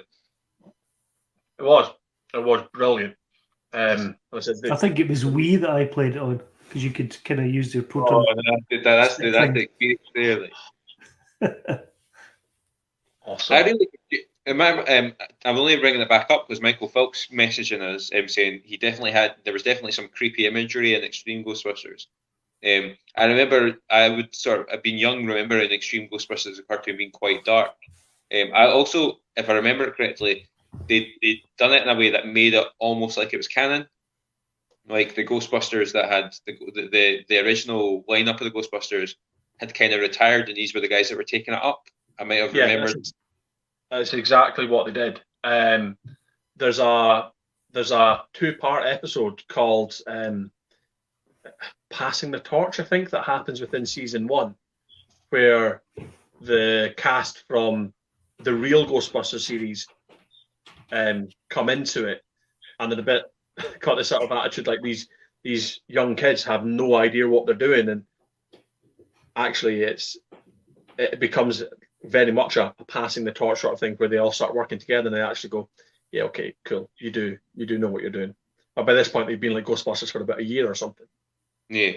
it was brilliant. I think it was Wii that I played it on because you could kind of use your proton. That's the experience there. Awesome. I really. I'm only bringing it back up because Michael Phelps messaging us saying there was definitely some creepy imagery in Extreme Ghostbusters. I remember I've been young remembering Extreme Ghostbusters the cartoon being quite dark. I also, if I remember correctly, they'd done it in a way that made it almost like it was canon. Like the Ghostbusters that had the original lineup of the Ghostbusters had kind of retired, and these were the guys that were taking it up. I might have remembered. That's exactly what they did. There's a 2-part episode called Passing the Torch, I think, that happens within season 1, where the cast from the real Ghostbusters series come into it, and they're a bit got this sort of attitude like these young kids have no idea what they're doing, and actually it becomes very much a passing the torch sort of thing where they all start working together and they actually go, yeah, okay, cool. You do know what you're doing. But by this point, they've been like Ghostbusters for about a year or something. Yeah,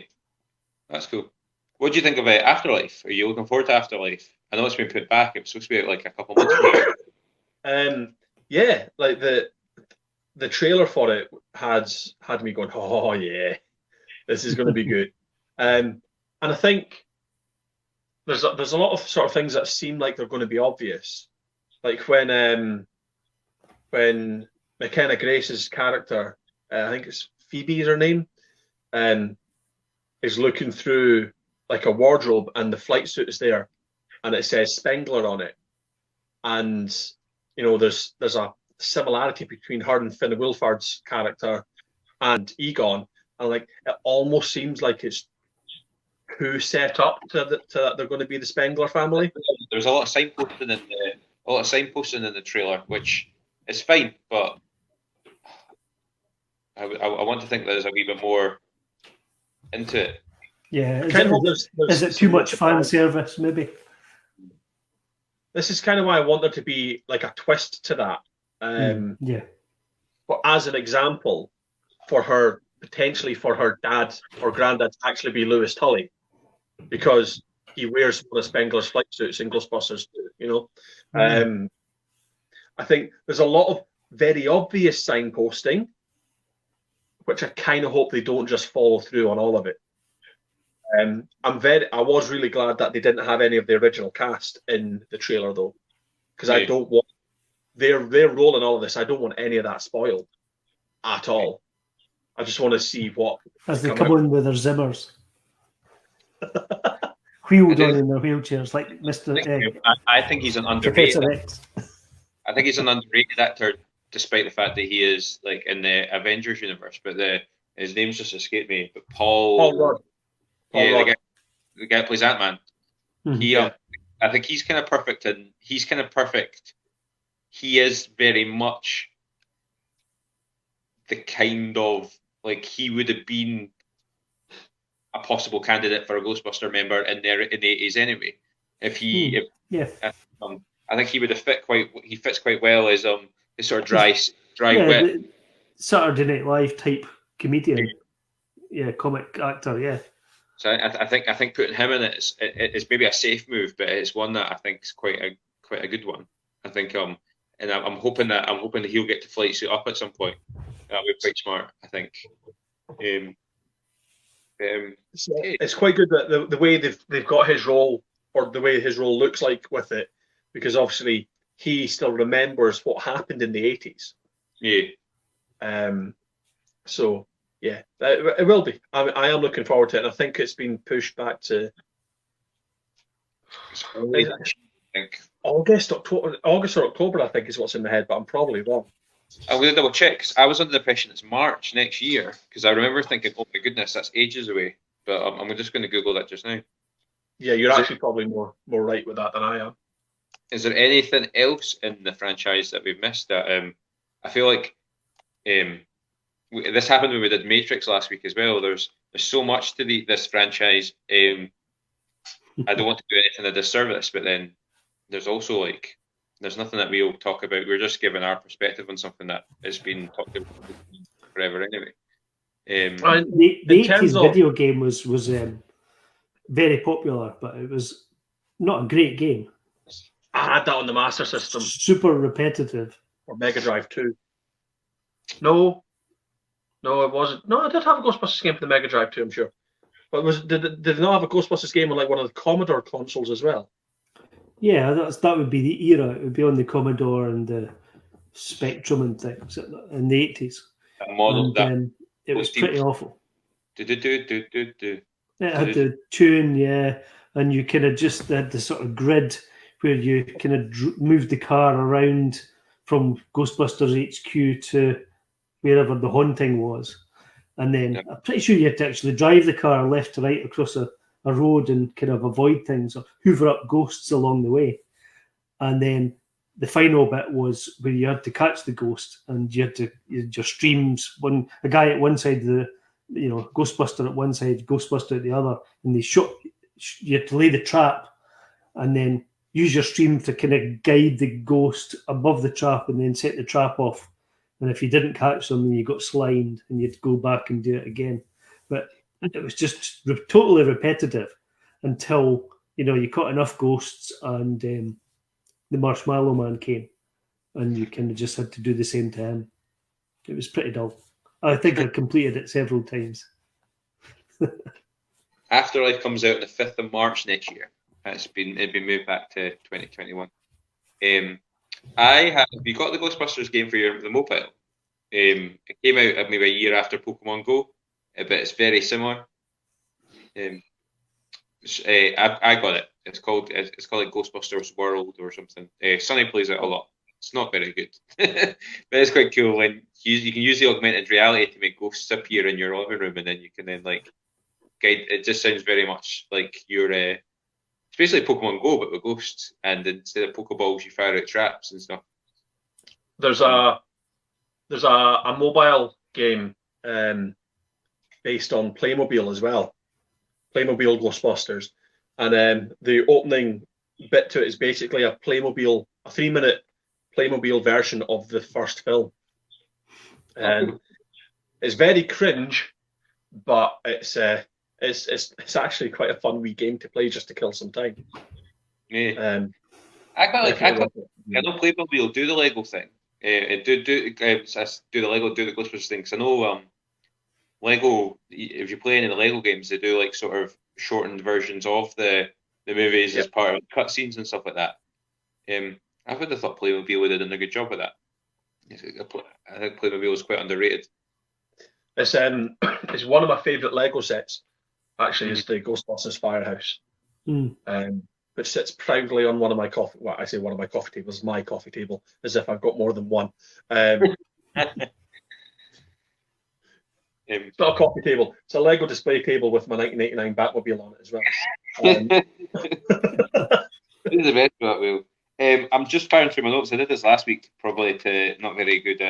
that's cool. What do you think of Afterlife? Are you looking forward to Afterlife? I know it's been put back. It was supposed to be out like a couple months ago. Yeah, like the trailer for it had me going, oh yeah, this is going to be good. And I think there's a lot of sort of things that seem like they're going to be obvious, like when McKenna Grace's character, I think it's Phoebe is her name, is looking through like a wardrobe and the flight suit is there, and it says Spengler on it, and you know there's a similarity between her and Finn Wolfhard's character and Egon, and like it almost seems like it's who set up to that they're going to be the Spengler family. There's a lot of signposting in the trailer, which is fine, but I want to think there's a wee bit more into it. Yeah, is it too much fan service? Maybe. This is kind of why I want there to be like a twist to that. Yeah. But as an example, potentially for her dad or granddad to actually be Lewis Tully, because he wears one of Spengler's flight suits in Ghostbusters, you know. I think there's a lot of very obvious signposting, which I kind of hope they don't just follow through on all of it. I was really glad that they didn't have any of the original cast in the trailer though, because I don't want their role in all of this. I don't want any of that spoiled at all. I just want to see what as they come on with their zimmers, wheeled on in their wheelchairs like Mr. I think he's an underrated. I think he's an underrated actor, despite the fact that he is like in the Avengers universe. But his name's just escaped me. But Paul Rudd. The guy who plays Ant-Man. Mm-hmm. I think he's kind of perfect, and he's kind of perfect. He is very much the kind of like he would have been a possible candidate for a Ghostbuster member in the 80s anyway. I think he would have he fits quite well as his sort of dry wit Saturday Night Live type comedian. Yeah, comic actor, yeah. So I think putting him in it is maybe a safe move, but it's one that I think is quite a good one. I think and I'm hoping that he'll get to flight suit up at some point. That would be quite smart, I think. It's quite good that the way they've got his role, or the way his role looks like with it, because obviously he still remembers what happened in the 80s. Yeah. So yeah, it will be. I am looking forward to it, and I think it's been pushed back to August or October. I think is what's in my head, but I'm probably wrong. I'm going to double check, because I was under the impression it's March next year, because I remember thinking, oh my goodness, that's ages away. But I'm just going to Google that just now. Yeah, you're actually probably more right with that than I am. Is there anything else in the franchise that we've missed? That I feel like this happened when we did Matrix last week as well. There's so much to this franchise. I don't want to do anything of disservice, but then there's also there's nothing that we'll talk about. We're just giving our perspective on something that has been talked about forever anyway. The 80s video game was very popular, but it was not a great game. I had that on the Master System. Super repetitive. Or Mega Drive 2. No, it wasn't. No, I did have a Ghostbusters game for the Mega Drive 2, I'm sure. But did they not have a Ghostbusters game on like one of the Commodore consoles as well? Yeah, that would be the era. It would be on the Commodore and the Spectrum and things in the 80s. It was pretty awful. It had the tune, yeah, and you kind of just had the sort of grid where you kind of moved the car around from Ghostbusters HQ to wherever the haunting was. And then I'm pretty sure you had to actually drive the car left to right across a road and kind of avoid things or hoover up ghosts along the way. And then the final bit was where you had to catch the ghost, and you had your streams, a guy at one side of the, Ghostbuster at one side, Ghostbuster at the other, and you had to lay the trap, and then use your stream to kind of guide the ghost above the trap and then set the trap off. And if you didn't catch them, then you got slimed and you'd go back and do it again. But it was just totally repetitive until, you caught enough ghosts and the Marshmallow Man came and you kind of just had to do the same to him. It was pretty dull. I think I completed it several times. Afterlife comes out on the 5th of March next year. It'd been moved back to 2021. Have you got the Ghostbusters game for the mobile? It came out maybe a year after Pokemon Go, but it's very similar. I got it. It's called like Ghostbusters World or something. Sonny plays it a lot. It's not very good, but it's quite cool when you can use the augmented reality to make ghosts appear in your living room, and then you can guide. It just sounds very much like it's basically Pokemon Go but with ghosts, and instead of Pokeballs you fire out traps and stuff. There's a mobile game based on Playmobil as well, Playmobil Ghostbusters, and the opening bit to it is basically a 3-minute Playmobil version of the first film, and it's very cringe, but it's actually quite a fun wee game to play just to kill some time. Yeah. I know Playmobil do the Lego thing. Do the Ghostbusters thing. Because I know Lego. If you play any of the Lego games, they do like sort of shortened versions of the movies as part of cutscenes and stuff like that. I would have thought Playmobil would have done a good job with that. I think Playmobil is quite underrated. It's one of my favourite Lego sets. Actually, is the Ghostbusters Firehouse, which sits proudly on one of my coffee. Well, I say one of my coffee tables, my coffee table, as if I've got more than one. It's not a coffee table; it's a Lego display table with my 1989 Batmobile on it as well. This is the best part, Will. I'm just firing through my notes. I did this last week, probably to not very good.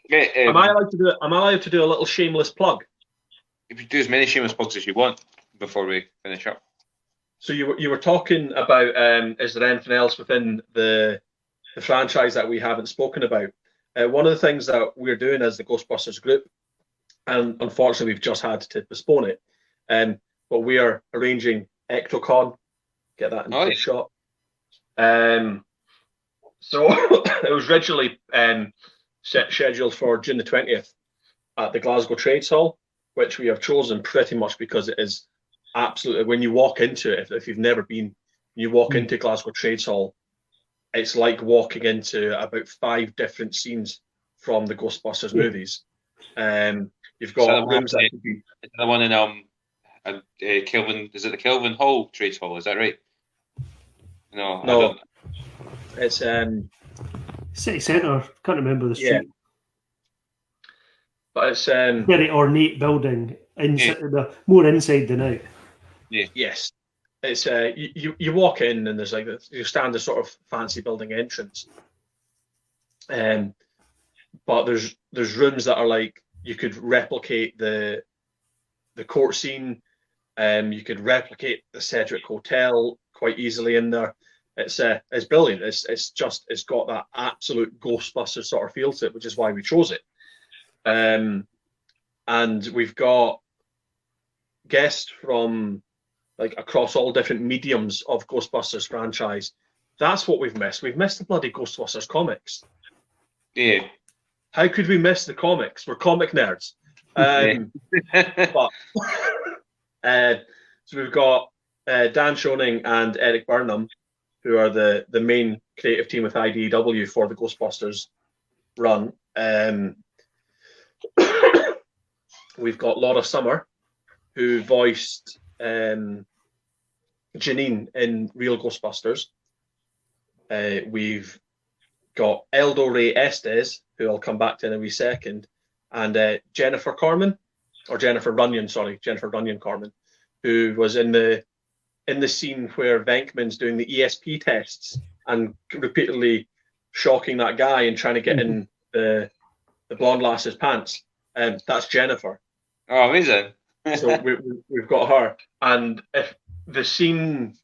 Am I allowed to do a little shameless plug? If you do as many shameless plugs as you want before we finish up. So you were talking about is there anything else within the franchise that we haven't spoken about? One of the things that we're doing as the Ghostbusters group, and unfortunately we've just had to postpone it, but we are arranging Ectocon. Get that into the shot. So it was originally scheduled for June the 20th at the Glasgow Trades Hall, which we have chosen pretty much because it is absolutely, when you walk into it, if you've never been, you walk into Glasgow Trades Hall, it's like walking into about 5 different scenes from the Ghostbusters movies. You've got rooms that could be... Is the one in Kelvin, is it the Kelvin Hall Trades Hall, is that right? No. It's City Centre, can't remember the street. Yeah. But it's very ornate building, more inside than out. Yeah. Yes. It's you walk in and there's like you stand a sort of fancy building entrance. But there's rooms that are like you could replicate the court scene, you could replicate the Cedric Hotel quite easily in there. It's brilliant. It's got that absolute Ghostbusters sort of feel to it, which is why we chose it. And we've got guests from like across all different mediums of Ghostbusters franchise. That's what we've missed. We've missed the bloody Ghostbusters comics. Yeah. How could we miss the comics? We're comic nerds. But so we've got Dan Schoening and Eric Burnham, who are the main creative team with IDW for the Ghostbusters run. We've got Laura Summer, who voiced Janine in Real Ghostbusters. We've got Eldo Ray Estes, who I'll come back to in a wee second, and Jennifer Runyon Corman, who was in the scene where Venkman's doing the ESP tests and repeatedly shocking that guy and trying to get in the blonde lass's pants. That's Jennifer. Oh, amazing. So we've got her. And the scene,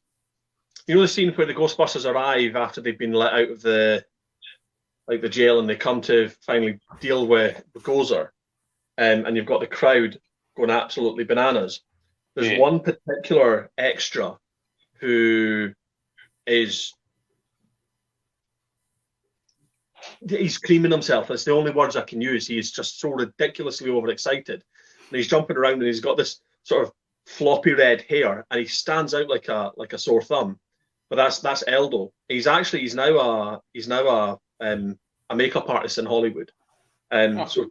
the scene where the Ghostbusters arrive after they've been let out of the jail, and they come to finally deal with Gozer, and you've got the crowd going absolutely bananas. There's one particular extra who is, he's screaming himself. That's the only words I can use. He is just so ridiculously overexcited, and he's jumping around, and he's got this sort of floppy red hair, and he stands out like a sore thumb. But that's Eldo. He's now a makeup artist in Hollywood. So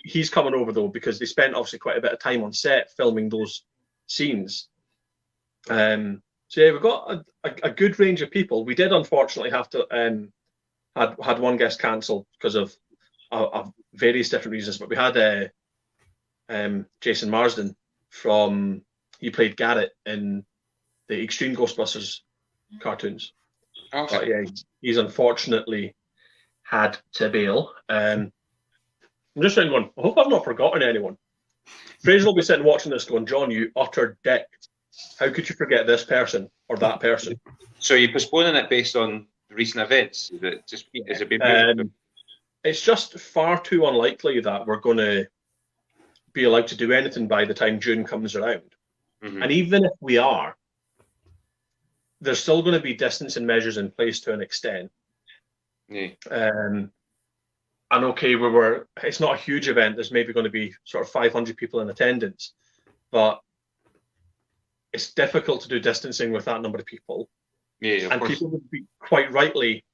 he's coming over though, because they spent obviously quite a bit of time on set filming those scenes. So yeah, we've got a good range of people. We did unfortunately have to had one guest cancel because of various different reasons, but we had Jason Marsden he played Garrett in the Extreme Ghostbusters cartoons. Okay. But yeah, he's unfortunately had to bail. I'm just saying, going, I hope I've not forgotten anyone. Fraser will be sitting watching this going, John, you utter dick. How could you forget this person or that person? So you're postponing it based on recent events? Is it been it's just far too unlikely that we're going to be allowed to do anything by the time June comes around. Mm-hmm. And even if we are, there's still going to be distancing measures in place to an extent. Yeah. And okay, it's not a huge event. There's maybe going to be sort of 500 people in attendance, but it's difficult to do distancing with that number of people. Yeah, and people would be quite rightly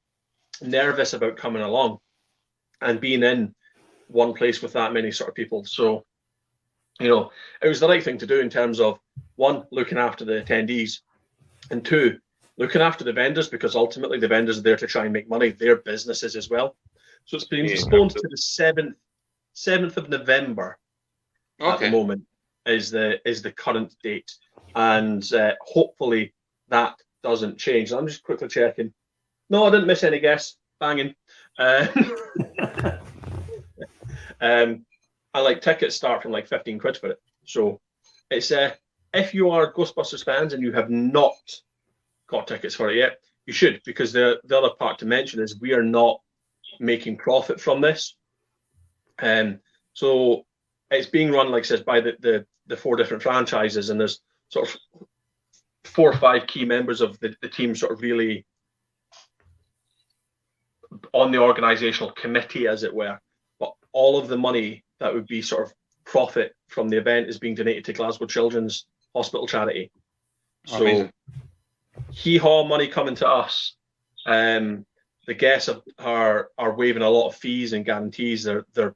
nervous about coming along and being in one place with that many sort of people. So, it was the right thing to do in terms of, one, looking after the attendees, and two, looking after the vendors, because ultimately the vendors are there to try and make money. They're businesses as well. So it's been postponed to the 7th of November at the moment is the current date. And hopefully that doesn't change. I'm just quickly checking. No, I didn't miss any guests. Banging. And tickets start from 15 quid for it. So it's if you are Ghostbusters fans and you have not got tickets for it yet, you should, because the other part to mention is we are not making profit from this. So it's being run, like I said, by the 4 different franchises, and there's sort of 4 or 5 key members of the team sort of really on the organizational committee, as it were. But all of the money that would be sort of profit from the event is being donated to Glasgow Children's Hospital charity. So hee-haw money coming to us. The guests are waiving a lot of fees and guarantees. They're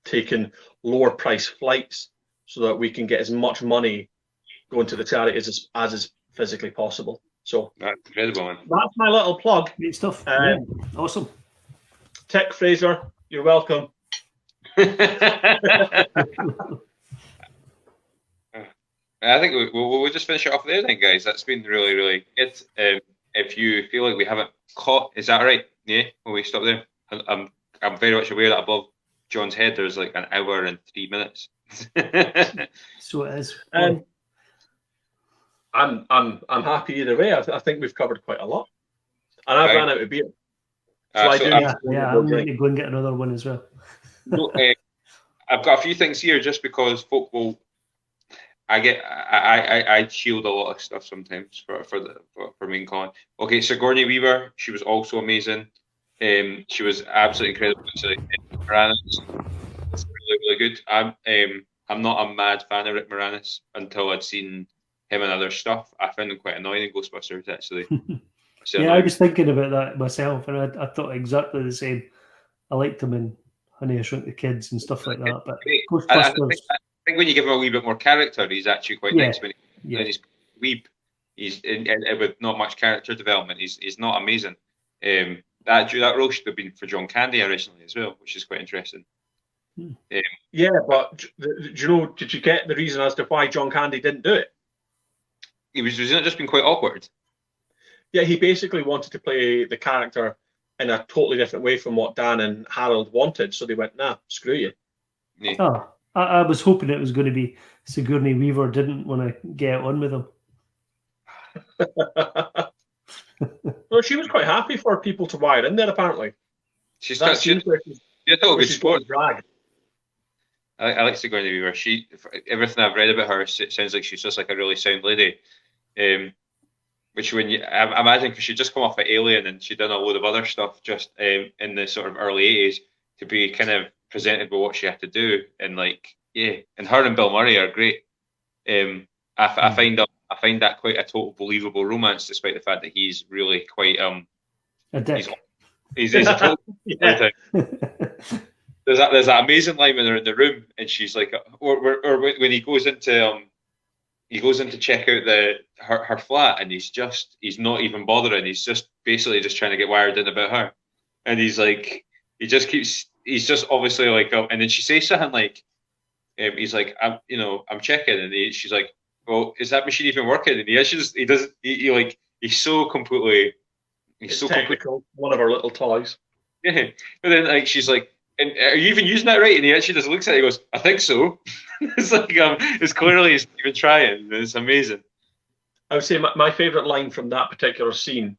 taking lower price flights so that we can get as much money going to the charity as is physically possible. So that's incredible, man. That's my little plug. Great stuff. Awesome. Tech Fraser, you're welcome. I think we'll just finish it off there then, guys. That's been really, really good. If you feel like we haven't caught, is that right? Yeah, will we stop there? I'm very much aware that above John's head there's an hour and 3 minutes. So it is. I'm happy either way. I think we've covered quite a lot, and I've ran out of beer. So I'm going to go and get another one as well. No, I've got a few things here just because folk will. I shield a lot of stuff sometimes for main con. Okay, Sigourney Weaver, she was also amazing. She was absolutely incredible. Moranis, it's really, really good. I'm not a mad fan of Rick Moranis until I'd seen him and other stuff. I found him quite annoying in Ghostbusters, actually. I was thinking about that myself, and I thought exactly the same. I liked him in Honey, I Shrunk the Kids and stuff like that. But I think when you give him a wee bit more character, he's actually quite nice. When he's weeb, he's with not much character development. He's not amazing. That role should have been for John Candy originally as well, which is quite interesting. But did you get the reason as to why John Candy didn't do it? Was it just been quite awkward? Yeah, he basically wanted to play the character in a totally different way from what Dan and Harold wanted, so they went, nah, screw you. Yeah. Oh, I was hoping it was going to be Sigourney Weaver didn't want to get on with him. Well, she was quite happy for people to wire in there, apparently. She's That got seems like she's a good she's sport. drag. I like Sigourney Weaver. Everything I've read about her, it sounds like she's just like a really sound lady. Which I imagine, because she'd just come off of Alien and she'd done a load of other stuff just in the sort of early 80s, to be kind of presented with what she had to do, and and her and Bill Murray are great. I find that quite a total believable romance, despite the fact that he's really quite a dick. He's a total Yeah. There's that amazing line when they're in the room and she's like, or when he goes into check out her flat, and he's not even bothering. He's just basically just trying to get wired in about her, and he's just obviously like, and then she says something like, he's like, I'm checking, and she's like, well, is that machine even working? And he's so completely, technical. One of our little toys. Yeah, but then like she's like, and are you even using that right? And he actually just looks at it and goes, I think so. It's like, it's clearly he's even trying. It's amazing. I would say my favourite line from that particular scene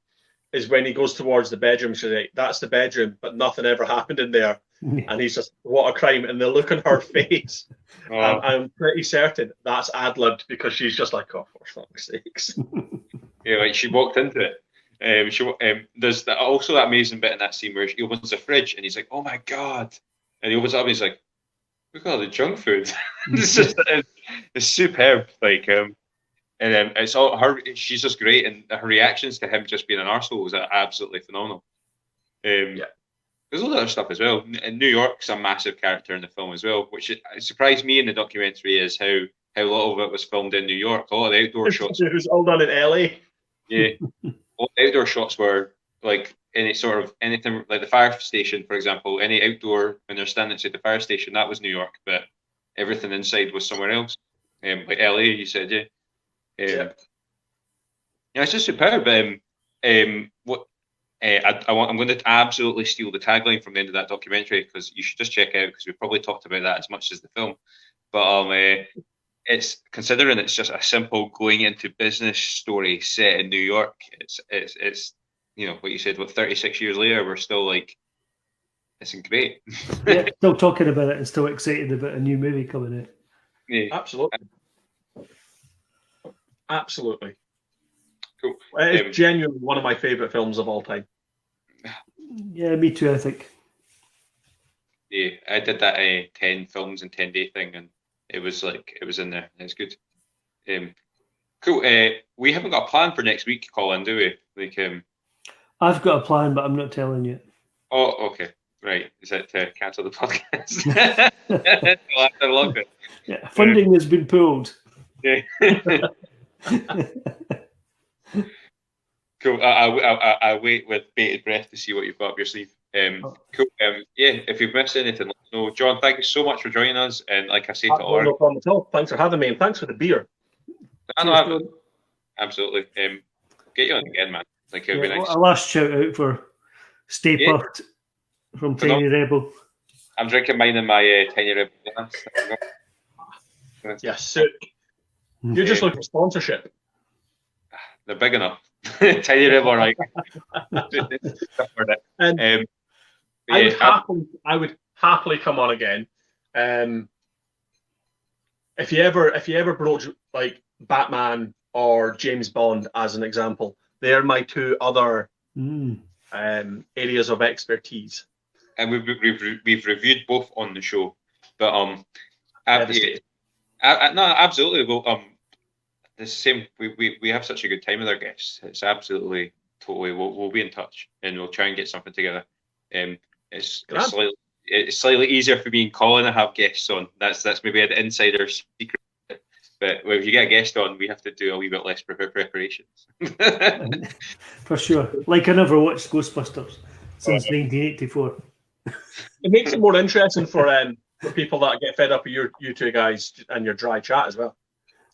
is when he goes towards the bedroom. She's like, that's the bedroom, but nothing ever happened in there. And he's just, what a crime. And the look on her face, I'm pretty certain that's ad-libbed, because she's just like, oh, for fuck's sakes. Yeah, like she walked into it. There's also that amazing bit in that scene where he opens the fridge and he's like, oh my God. And he opens it up and he's like, look at all the junk food. It's superb. Like, and it's all her. She's just great, and her reactions to him just being an arsehole was absolutely phenomenal. There's a lot of other stuff as well. And New York's a massive character in the film as well, which surprised me in the documentary, is how a lot of it was filmed in New York. A lot of the outdoor shots. It was all done in LA. Yeah, all the outdoor shots were like anything like the fire station, for example. Any outdoor, when they're standing outside the fire station, that was New York, but everything inside was somewhere else. Like LA, you said, yeah. Yeah, it's just superb. I'm going to absolutely steal the tagline from the end of that documentary, because you should just check it out, because we probably talked about that as much as the film. But it's, considering it's just a simple going into business story set in New York. It's what you said. 36 years later, we're still like, it's great. Yeah, still talking about it and still excited about a new movie coming out. Yeah, Absolutely. Cool. It's genuinely one of my favourite films of all time. Yeah, me too, I think. Yeah, I did that 10 films in 10 day thing, and it was in there. It's good. Cool. We haven't got a plan for next week, Colin, do we? I've got a plan, but I'm not telling you. Oh, okay. Right. Is it to cancel the podcast? I love it. Yeah, funding has been pulled. Yeah. Cool. I wait with bated breath to see what you've got up your sleeve. Cool. Yeah, if you've missed anything, let us know. John, thank you so much for joining us. And like I say to all, no problem at all. Thanks for having me, and thanks for the beer. Absolutely. Get you on again, man. Like, it'll be nice. A last shout out for Stay Puffed from Tiny Rebel. I'm drinking mine in my Tiny Rebel glass. Yeah, sick. You're just looking for sponsorship. They're big enough. Tiny Rebel, right? And I would happily come on again. If you ever broach like Batman or James Bond as an example, they're my two other areas of expertise. And we've reviewed both on the show, but no, absolutely. Well, the same. We have such a good time with our guests. It's absolutely totally. We'll be in touch, and we'll try and get something together. It's slightly easier for me and Colin to have guests on. That's maybe an insider secret. But if you get a guest on, we have to do a wee bit less preparations. For sure. Like I never watched Ghostbusters since 1984. It makes it more interesting for people that get fed up of you two guys and your dry chat as well.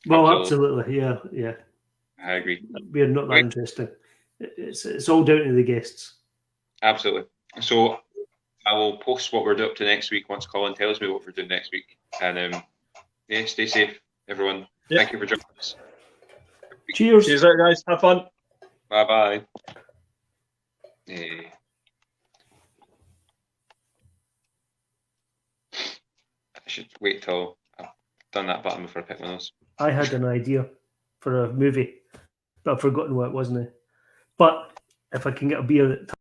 Well, absolutely. Yeah. I agree. We're not that interesting. It's all down to the guests. Absolutely. So I will post what we're up to next week once Colin tells me what we're doing next week. And stay safe, everyone. Thank you for joining us. Cheers. Cheers out, guys. Have fun. Bye bye. I should wait till I've done that button before I pick my nose. I had an idea for a movie, but I've forgotten what it was now. But if I can get a beer that